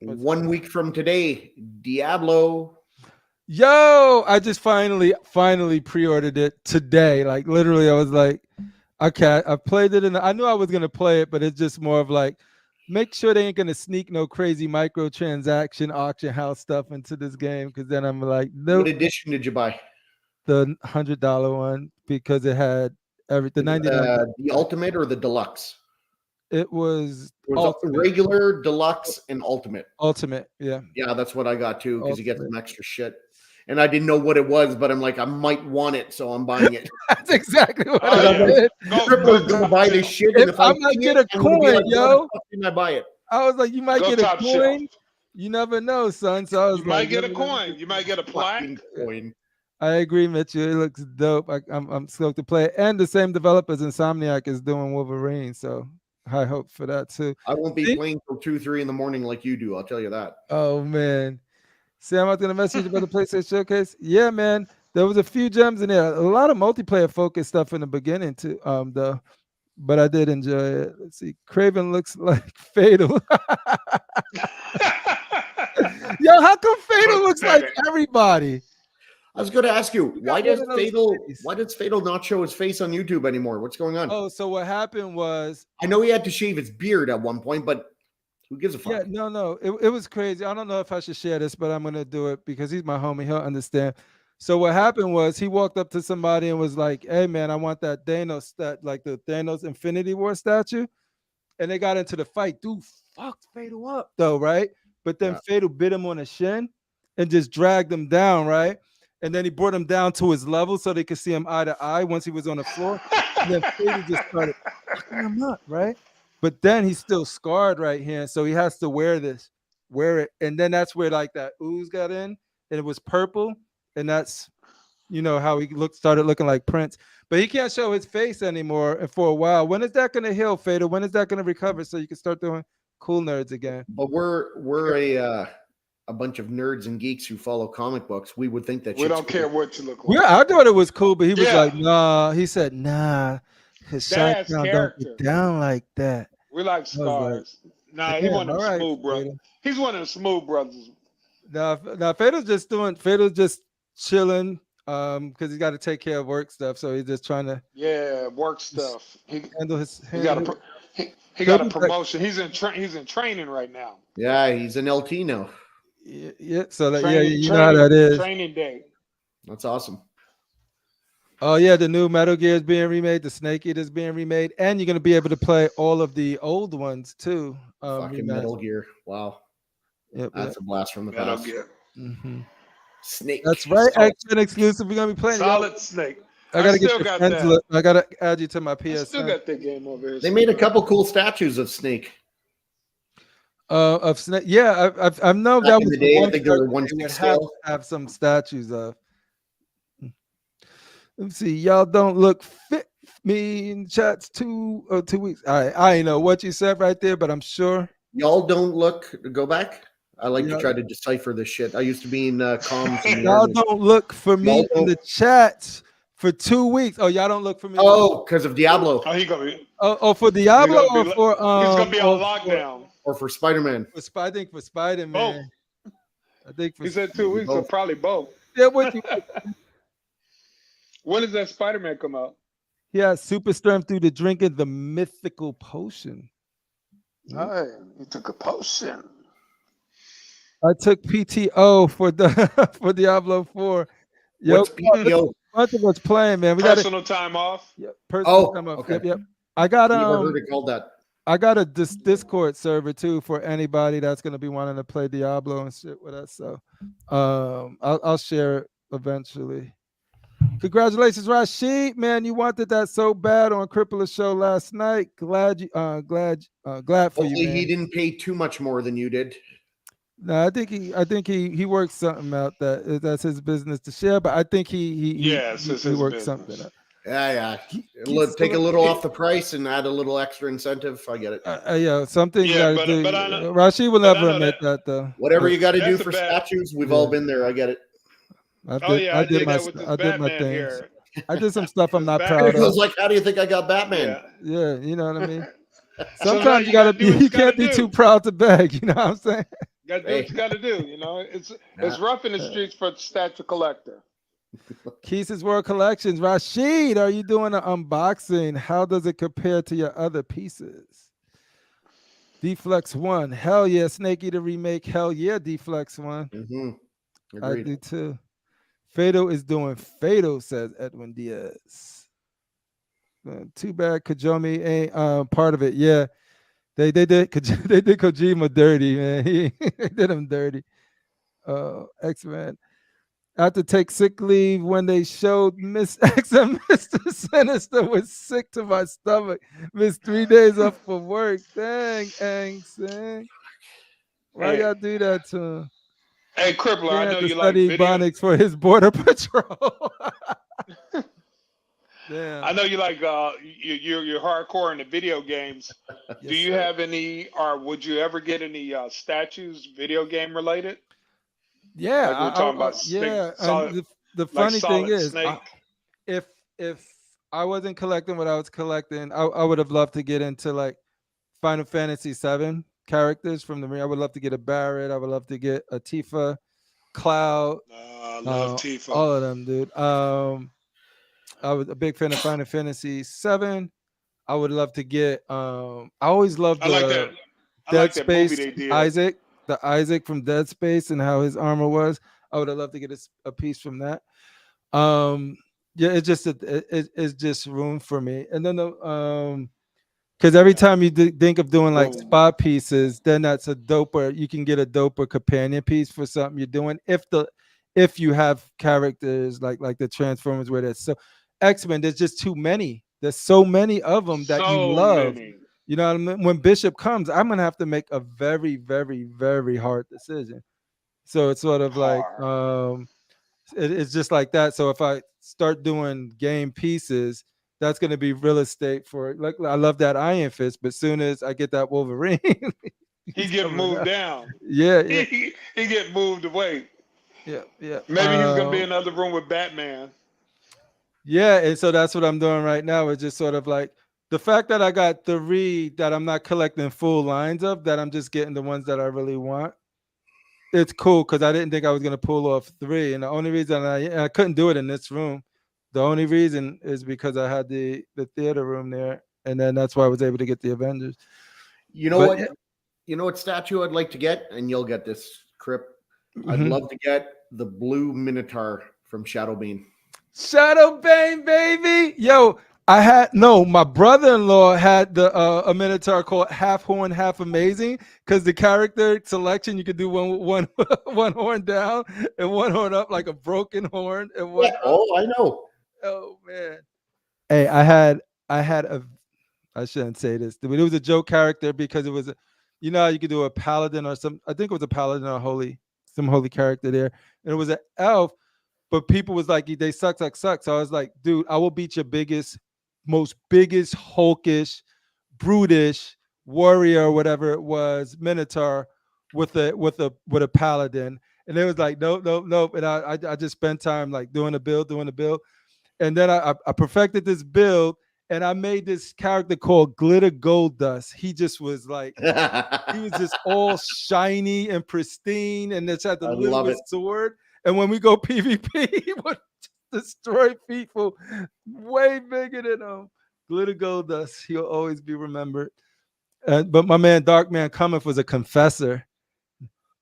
What's 1 week from today, Diablo. Yo, I just finally pre-ordered it today. Like literally, I was like, okay, I played it and I knew I was gonna play it, but it's just more of like, make sure they ain't gonna sneak no crazy microtransaction auction house stuff into this game, because then I'm like, nope. What edition did you buy? The $100 one, because it had everything. The ultimate or the deluxe? It was regular, deluxe, and ultimate. Ultimate, yeah. Yeah, that's what I got too, because you get some extra shit. And I didn't know what it was, but I'm like, I might want it, so I'm buying it. That's exactly what Oh, I yeah. did. Tripler's gonna buy this shit, and if I I might see get it, a I'm gonna be coin, like, yo. why the fuck didn't I buy it? I was like, you might Go get a top shelf. coin. You never know, son. So I was You like, might get a let me- coin. You might get a plaque. Fucking coin. I agree, Mitchell. It looks dope. I'm stoked to play it. And the same developers, Insomniac, is doing Wolverine, so high hope for that too. I won't be See? playing till 2-3 in the morning like you do. I'll tell you that. Oh man, Sam, I was gonna message you about the PlayStation Showcase. Yeah, man, there was a few gems in there. A lot of multiplayer focused stuff in the beginning too. Though, but I did enjoy it. Let's see, Craven looks like Fatal. Yo, how come Fatal looks like everybody? I was going to ask you, why got does one of those Fatal not show his face on YouTube anymore? What's going on? Oh, so what happened was, I know he had to shave his beard at one point, but who gives a fuck? yeah, no, it was crazy. I don't know if I should share this, but I'm gonna do it because he's my homie. He'll understand. So what happened was he walked up to somebody and was like, "Hey, man, I want that Thanos like the Thanos Infinity War statue," and they got into the fight. Dude, fucked Fatal up though, right? But then Fatal bit him on the shin and just dragged him down, right? And then he brought him down to his level so they could see him eye to eye once he was on the floor. And then Fatal just started fucking him up, right? But then he's still scarred right here, so he has to wear it. And then that's where like that ooze got in, and it was purple, and that's how he started looking like Prince. But he can't show his face anymore and for a while. When is that gonna heal, Fatal? When is that gonna recover so you can start doing cool nerds again? But we're a bunch of nerds and geeks who follow comic books. We would think that We shit's don't care what you look like. Yeah, I thought it was cool, but he was Yeah. like, nah. He said, nah, his That's Shytown don't character. get down like that. We like like, stars. Nah, he damn, one of them alright, smooth brothers. Fatal. He's one of the smooth brothers. Now Fatal's just chilling, because he's got to take care of work stuff. So he's just trying to Yeah, work stuff. He handle his. got a handle- he got a Maybe, like- promotion. He's in training right now. Yeah, he's an LT now. Yeah. So like, Training, you know how that is. Training day. That's awesome. Oh yeah, the new Metal Gear is being remade. The Snake Eater is being remade, and you're gonna be able to play all of the old ones too. Fucking Metal Gear. Wow. Yep, That's a blast from the Metal past. Gear. Snake. That's right. Action exclusive. We're gonna be playing. Solid Snake. I gotta still get your got friends that. list. I gotta add you to my I PS. still got that game over here. They made a couple cool statues of Snake. Of Snake. Yeah, I've known Back that in was the day, I one think they were character 1/6 would scale. have some statues of. Let me see. Y'all don't look fit. Me in chats 2 weeks. All right, I ain't know what you said right there, but I'm sure. Y'all don't look. Go back. I like to try to decipher this shit. I used to be in comms. In the Y'all army. don't look for me in the chats for 2 weeks. Oh, y'all don't look for me. Oh, because of Diablo. Oh, he gonna be. For Diablo or for he's gonna be on lockdown. Or for Spider-Man. I think for Spider-Man. I think for he said 2 weeks, so probably both. Yeah, what you When does that Spider-Man come out? He has super strength through the drinking the mythical potion. Hey, he took a potion. I took PTO for the for Diablo 4. What's PTO? Bunch of us playing, man. We got personal time off. Yep, personal time off. Okay. Yep. I got Never heard it called that. I got a Discord server too for anybody that's gonna be wanting to play Diablo and shit with us. So I'll share it eventually. Congratulations, Rashid, man. You wanted that so bad on Crippler Show last night. Glad for Hopefully you, man. he didn't pay too much more than you did. No, I think he worked something out that's his business to share, but I think he worked something out. Yeah. Take a little off the price and add a little extra incentive. I get it. Yeah, something you gotta do. But I know, Rashid will never admit that though. Whatever you got to do that's for a bad- statues, we've all been there. I get it. I did my things. Here. I did some stuff I'm not Batman. proud It was of. like, how do you think I got Batman? Yeah, you know what I mean. So Sometimes you you gotta do what you you gotta can't be do. too proud to beg. You know what I'm saying? Got to do what you got to do. You know, it's rough in the streets for the statue collector. Keith's World Collections. Rashid, are you doing an unboxing? How does it compare to your other pieces? Deflex 1. Hell yeah. Snake Eater remake. Hell yeah. Deflex 1. Mm-hmm. I do too. Fado is doing Fado, says Edwin Diaz. Too bad Kajomi ain't part of it. Yeah. They did Kojima dirty, man. They did him dirty. X-Men. I had to take sick leave when they showed Miss X and Mr. Sinister was sick to my stomach. Missed 3 days off for work. Dang, Sang. Why y'all do that to him? Hey, Crippler, I know you like study video. Ebonics for his border patrol. Damn. I know you like you're hardcore in the video games. Yes, Do you sir. have any, or would you ever get any statues video game related? Yeah, Like we're talking about yeah. solid, And the like funny thing Solid is, Snake. if I wasn't collecting what I was collecting, I would have loved to get into like Final Fantasy VII characters from the. I would love to get a Barret. I would love to get a Tifa, Cloud. I love Tifa. All of them, dude. I was a big fan of Final Fantasy VII. I would love to get. I always loved I like the that. I Dead like that movie Space they did. Isaac. The Isaac from Dead Space and how his armor was. I would have loved to get a piece from that. Yeah, it's just room for me. And then because every time you think of doing like spot pieces, then that's a doper. You can get a doper companion piece for something you're doing if you have characters like the Transformers where there's so X-Men. There's just too many. There's so many of them that you love. Many. You know what I mean? When Bishop comes, I'm gonna have to make a very, very, very hard decision. So it's sort of like it's just like that. So if I start doing game pieces, that's gonna be real estate for like I love that Iron Fist, but soon as I get that Wolverine, he get moved down. Yeah. He get moved away. Yeah. Maybe he's gonna be in another room with Batman. Yeah, and so that's what I'm doing right now. It's just sort of like the fact that I got 3 that I'm not collecting full lines of, that I'm just getting the ones that I really want. It's cool because I didn't think I was gonna pull off 3, and the only reason I couldn't do it in this room, the only reason is because I had the theater room there, and then that's why I was able to get the Avengers. You know what? You know what statue I'd like to get, and you'll get this, Crip. I'd love to get the blue Minotaur from Shadowbane. Shadowbane, baby. Yo, my brother-in-law had a Minotaur called Half Horn, Half Amazing, because the character selection, you could do one horn down and one horn up, like a broken horn. And one I know. Oh man. Hey, I had I shouldn't say this, but it was a joke character because it was you know, you could do a paladin or some, I think it was a paladin or some holy character there. And it was an elf, but people was like, they suck. So I was like, dude, I will beat your most biggest, hulkish, brutish warrior or whatever it was, Minotaur, with a paladin, and it was like nope. And I just spent time like doing a build, and then I perfected this build, and I made this character called Glitter Gold Dust. He just was like he was just all shiny and pristine, and just had the I love littlest it. sword. And when we go PvP, he would destroy people way bigger than him. Glitter Gold Dust. He'll always be remembered. But my man Dark Man Cometh was a confessor.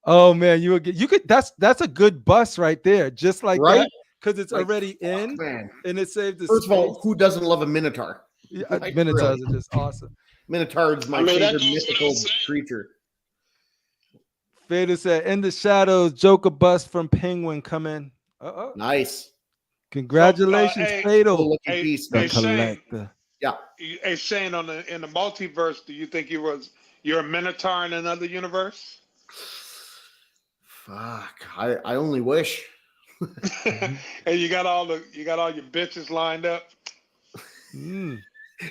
Oh man, you could that's a good bus right there, just like Right? that, because it's Like, already in man. and it saved the First of all, space. who doesn't love a Minotaur? Yeah, Like, Minotaurs really. are just awesome. Minotaur is my I mean, that favorite goes mythical without saying. creature. Fader said, "In the shadows, Joker bust from Penguin come in." Uh-oh. Nice. Congratulations, hey, Fatal. Cool looking Hey, piece. The hey Shane, collector. Yeah. hey Shane, in the multiverse, do you think you're a Minotaur in another universe? Fuck. I only wish. And you got all your bitches lined up. Mm.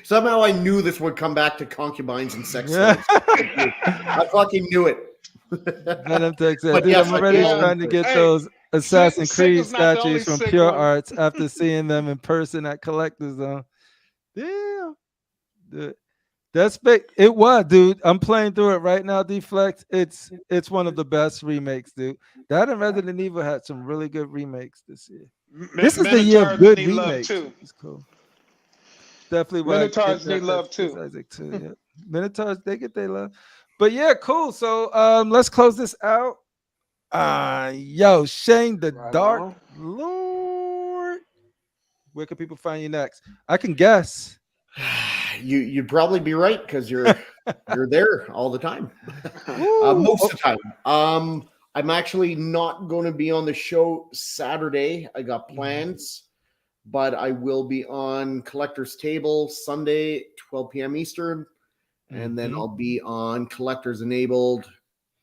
Somehow I knew this would come back to concubines and sex Yeah. slaves. I fucking knew it. Venom Tech said, But dude, yes, I'm I already feel trying to get Hey, those Assassin's Sick Creed is not the only statues from sick Pure one. Arts after seeing them in person at Collector's Zone. Damn. Dude. That's big. It was, dude. I'm playing through it right now, Deflex. It's one of the best remakes, dude. That and Resident Evil had some really good remakes this year. This is the year of Minotaurs good need love remakes. too. It's cool. Definitely why Minotaurs need love too. Isaac too. Yeah. Minotaurs, they get their love. But yeah, cool. So let's close this out. Yo, Shane the Right Dark on. Lord. Where can people find you next? I can guess. You'd probably be right because you're there all the time. Most of the time. I'm actually not going to be on the show Saturday. I got plans, but I will be on Collector's Table Sunday, 12 p.m. Eastern, and then I'll be on Collector's Enabled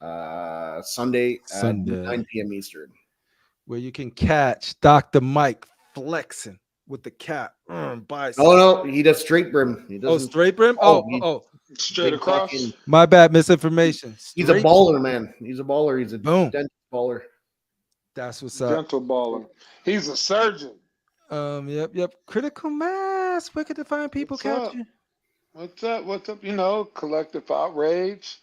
Sunday at 9 p.m. Eastern. Where you can catch Dr. Mike flexing with the cap. Bicep. Oh no, he does straight brim. He doesn't. Straight brim? Straight across. My bad, misinformation. He's a baller, man. He's a baller. He's a Boom. dental baller. That's what's up. Dental baller. He's a surgeon. Yep. Critical mass. Where can the fine people What's catch up? you? What's up? You know, collective outrage.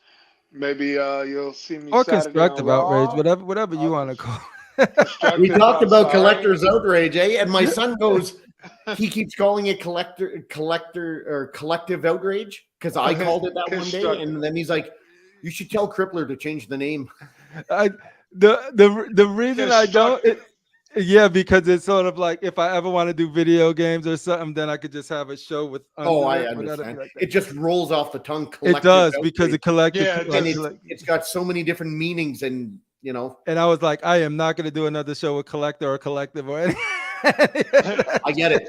Maybe you'll see me Or Saturday constructive on Raw. outrage, whatever you want to call We Constructive talked about outside. collector's outrage, eh? And my son goes, he keeps calling it collective outrage because I called it that one day, and then he's like, "You should tell Crippler to change the name." The reason I don't, because it's sort of like if I ever want to do video games or something, then I could just have a show with. I understand. Like it just rolls off the tongue. It does because it collective. Yeah, it's got so many different meanings, and you know. And I was like, I am not going to do another show with Collector or Collective or anything. I get it.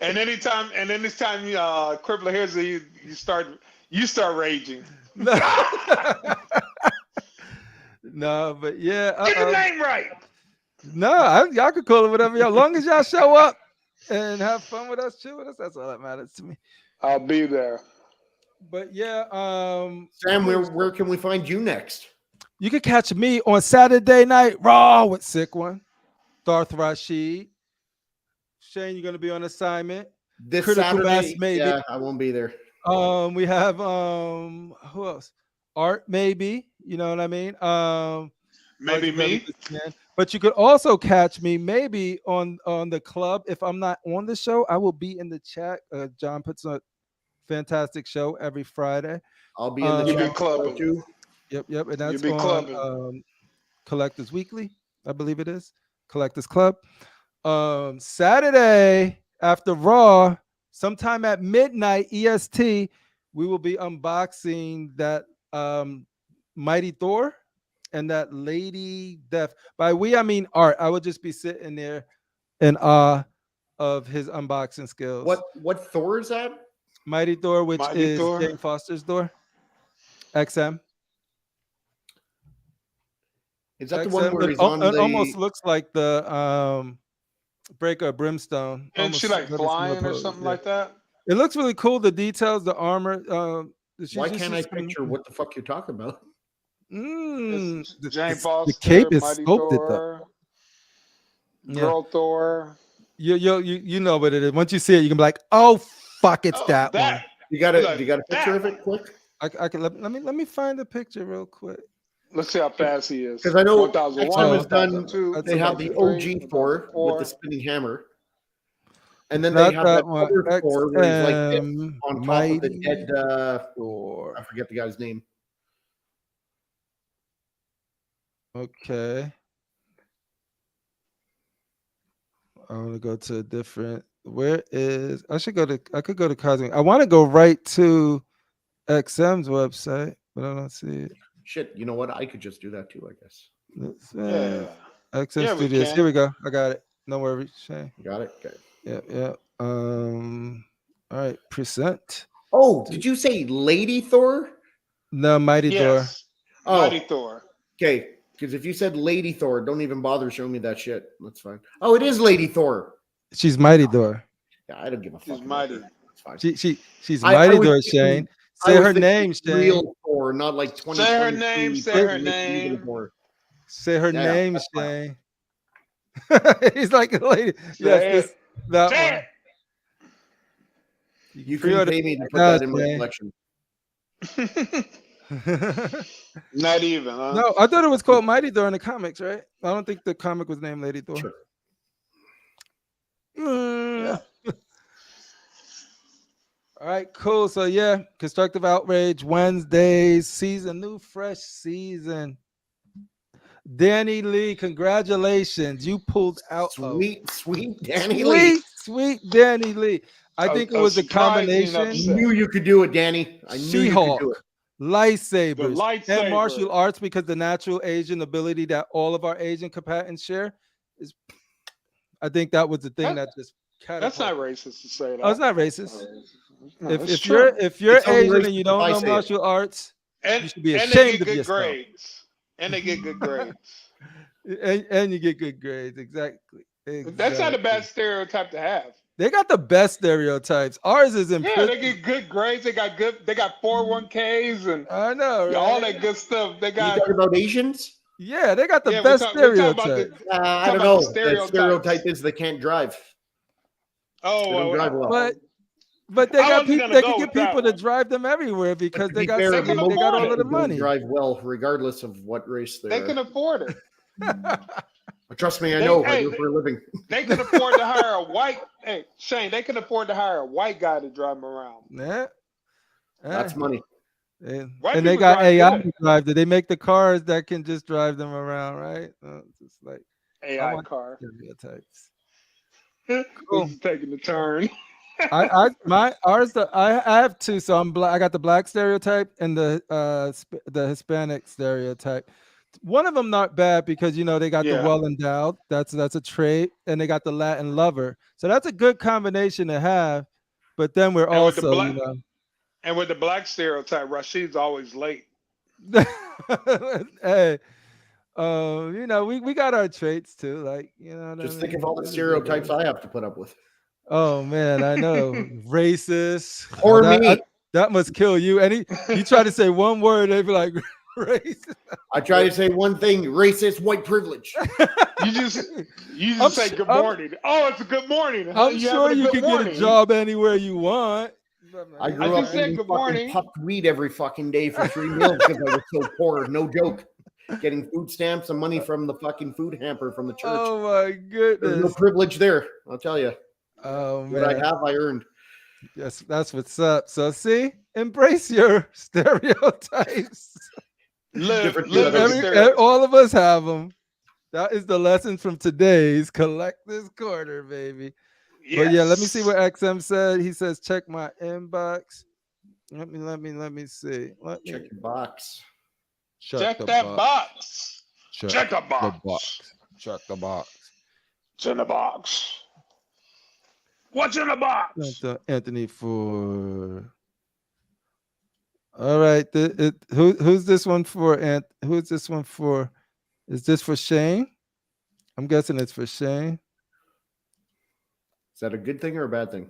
And anytime Crippler hears it, you start raging. No, but yeah. Get the name right. No, y'all can call it whatever y'all. As long as y'all show up and have fun with us, chill with us, that's all that matters to me. I'll be there. But yeah, Sam, where can we find you next? You can catch me on Saturday Night Raw with Sick One, Darth Rashid. Shane, you're gonna be on assignment. This Critical Mass, Saturday, maybe. yeah, I won't be there. We have who else? Art, maybe. You know what I mean? Maybe me. But you could also catch me maybe on the club. If I'm not on the show, I will be in the chat. John puts a fantastic show every Friday. I'll be in the chat clubbing too. Yep, and that's be on Collectors Weekly, I believe it is. Collectors Club. Saturday after Raw, sometime at midnight EST, we will be unboxing that Mighty Thor and that Lady Death. By we, I mean Art. I would just be sitting there in awe of his unboxing skills. What Thor is that? Mighty Thor, which is Thor. Jane Foster's Thor. XM. Is that XM, the one where he's it, on it the... almost looks like the Breaker of Brimstone. And she like flying or something like that? It looks really cool. The details, the armor. Why can't I picture what the fuck you're talking about? It's Jane The Foster, cape is Mighty sculpted though. Thor, Yeah. Girl Thor. You know what it is. Once you see it, you can be like, oh fuck, it's Oh, that one. that. You got a Like, you got a picture of that it quick? I can let me find the picture real quick. Let's see how fast he is. Because I know 1001, XM has done. 1002, They have the 1003, OG Thor with 1004. the spinning hammer, and then Not they have that that one. other Thor where he's like this XM on top of the Mighty dead. Thor. I forget the guy's name. Okay. I want to go to a different. Where is I could go to Cosmic. I want to go right to XM's website, but I don't see it. Shit, you know what? I could just do that too, I guess. Let's, Yeah. XM Yeah, we Studios. can. Here we go. I got it. No worries, Shane. You got it? Okay. Yeah. All right. Present. Oh, did you say Lady Thor? No, Mighty Thor. Yes. Oh, Mighty Thor. okay. Because if you said Lady Thor, don't even bother showing me that shit. That's fine. Oh, it is Lady Thor. She's Mighty Thor. Yeah, I don't give a fuck. She's about mighty. that. That's fine. She's I Mighty was Thor, thinking- Shane. I Say was her thinking name, Shane. Real Thor, not like 20. Say her name, say her name. Say her Yeah, name, that's fine. Shane. He's like a lady. Yes, Say that Say one. You can Pre-order pay me to put that, that in my Shane. collection. Not even, huh? No, I thought it was called Mighty Thor in the comics, right? I don't think the comic was named Lady Thor. Sure. Yeah. All right, cool. So yeah, Constructive Outrage Wednesdays, new fresh season. Danny Lee, congratulations. You pulled out Sweet Danny Lee. Sweet Danny Lee. I think it was a surprising I combination. knew you could do it, Danny. I knew you could do it. She-Hulk, lightsabers, The lightsaber. and martial arts, because the natural Asian ability that all of our Asian combatants share is. I think that was the thing that just. That's not racist to say that. Oh, it's not racist. No, if it's you're true. Asian racist and you if don't I know say it. martial arts, And, you should be and ashamed they get of good yourself. grades. And they get good grades. And you get good grades. Exactly. That's not a bad stereotype to have. They got the best stereotypes. Ours is in Yeah, they get good grades. They got 401ks and I know, right? all that good stuff. They You got talking about Asians? Yeah, they got the yeah, best we're talking about stereotypes. I talking don't about know. the The stereotypes. stereotype is they can't drive. They don't drive well. But they I got wasn't people. gonna They go can with get that people to one. drive them everywhere because To they be got fair, they can got all afford of it. the They money. drive well, regardless of what race they they are. can afford it. Trust me, I They- know. I hey, do it for a living. They can afford to hire a white. Hey, Shane, they can afford to hire a white guy to drive them around. Yeah. That's money. And White they people got drive AI good. to drive it. They make the cars that can just drive them around, right? Just like AI want car. stereotypes. This Cool. is taking a turn. I have two. So I'm black. I got the black stereotype and the Hispanic stereotype. One of them not bad because they got the Yeah. well endowed. That's a trait, and they got the Latin lover. So that's a good combination to have. But then we're And with the also black- And with the black stereotype, Rashid's always late. hey, we got our traits too. Like Just think of all the stereotypes I have to put up with. Oh man, I know. Racist. Or that, me. that must kill you. And you try to say one word, they'd be like racist. I try to say one thing: racist, white privilege. You just say good morning. It's a good morning. I'm You sure having a you good can morning. get a job anywhere you want. I grew just up said eating good fucking morning. puffed weed every fucking day for 3 meals because I was so poor. No joke. Getting food stamps and money from the fucking food hamper from the church. Oh my There's no goodness. privilege there. I'll tell you. Oh What I man. have, I earned. Yes, that's what's up. So see, embrace your stereotypes. Live Different every stereotypes. stereotype. All of us have them. That is the lesson from today's Collect This Quarter, baby. But yeah, let me see what XM said. He says, check my inbox. Let me see. Check your box. Check the that box. Check the the box. Check the box. What's in the box? What's in the box? Thank you, Anthony for. All right, who's this one for? Who's this one for? Is this for Shane? I'm guessing it's for Shane. Is that a good thing or a bad thing?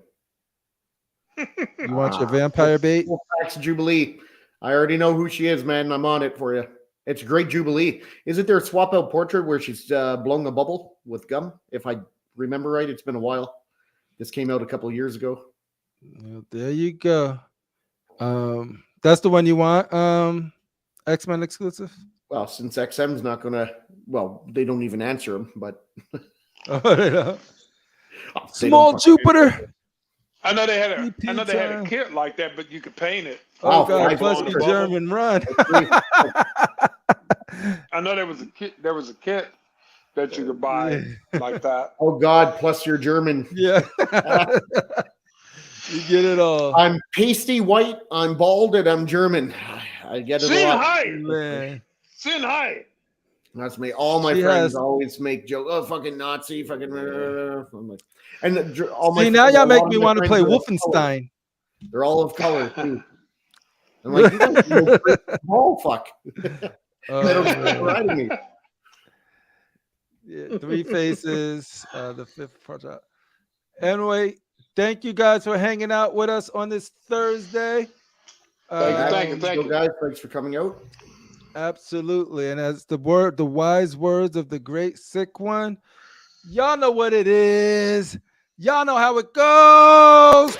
You want your vampire bait? Full facts Jubilee. I already know who she is, man. I'm on it for you. It's a great Jubilee. Isn't there a swap out portrait where she's blowing a bubble with gum? If I remember right, it's been a while. This came out a couple of years ago. Well, there you go. That's the one you want. X-Men exclusive. Well, since XM's not going to, well, they don't even answer them, but. Small Jupiter. I know they had a kit like that, but you could paint it. Oh, God, plus the German run. I know there was a kit. There was a kit that you could buy like that. Oh God! Plus you're German. Yeah, you get it all. I'm pasty white. I'm bald, and I'm German. I get it a lot. Man. Sin high. That's me. All my friends always make jokes. Oh, fucking Nazi, fucking. I'm like, and all my. See, now y'all make me want to play Wolfenstein. They're all of color too. I'm like, you guys know ball fuck. They don't riding me. Yeah, Three Faces, the fifth project. Anyway, thank you guys for hanging out with us on this Thursday. Thank you, guys. Thanks for coming out. Absolutely, and as the wise words of the great sick one, y'all know what it is. Y'all know how it goes.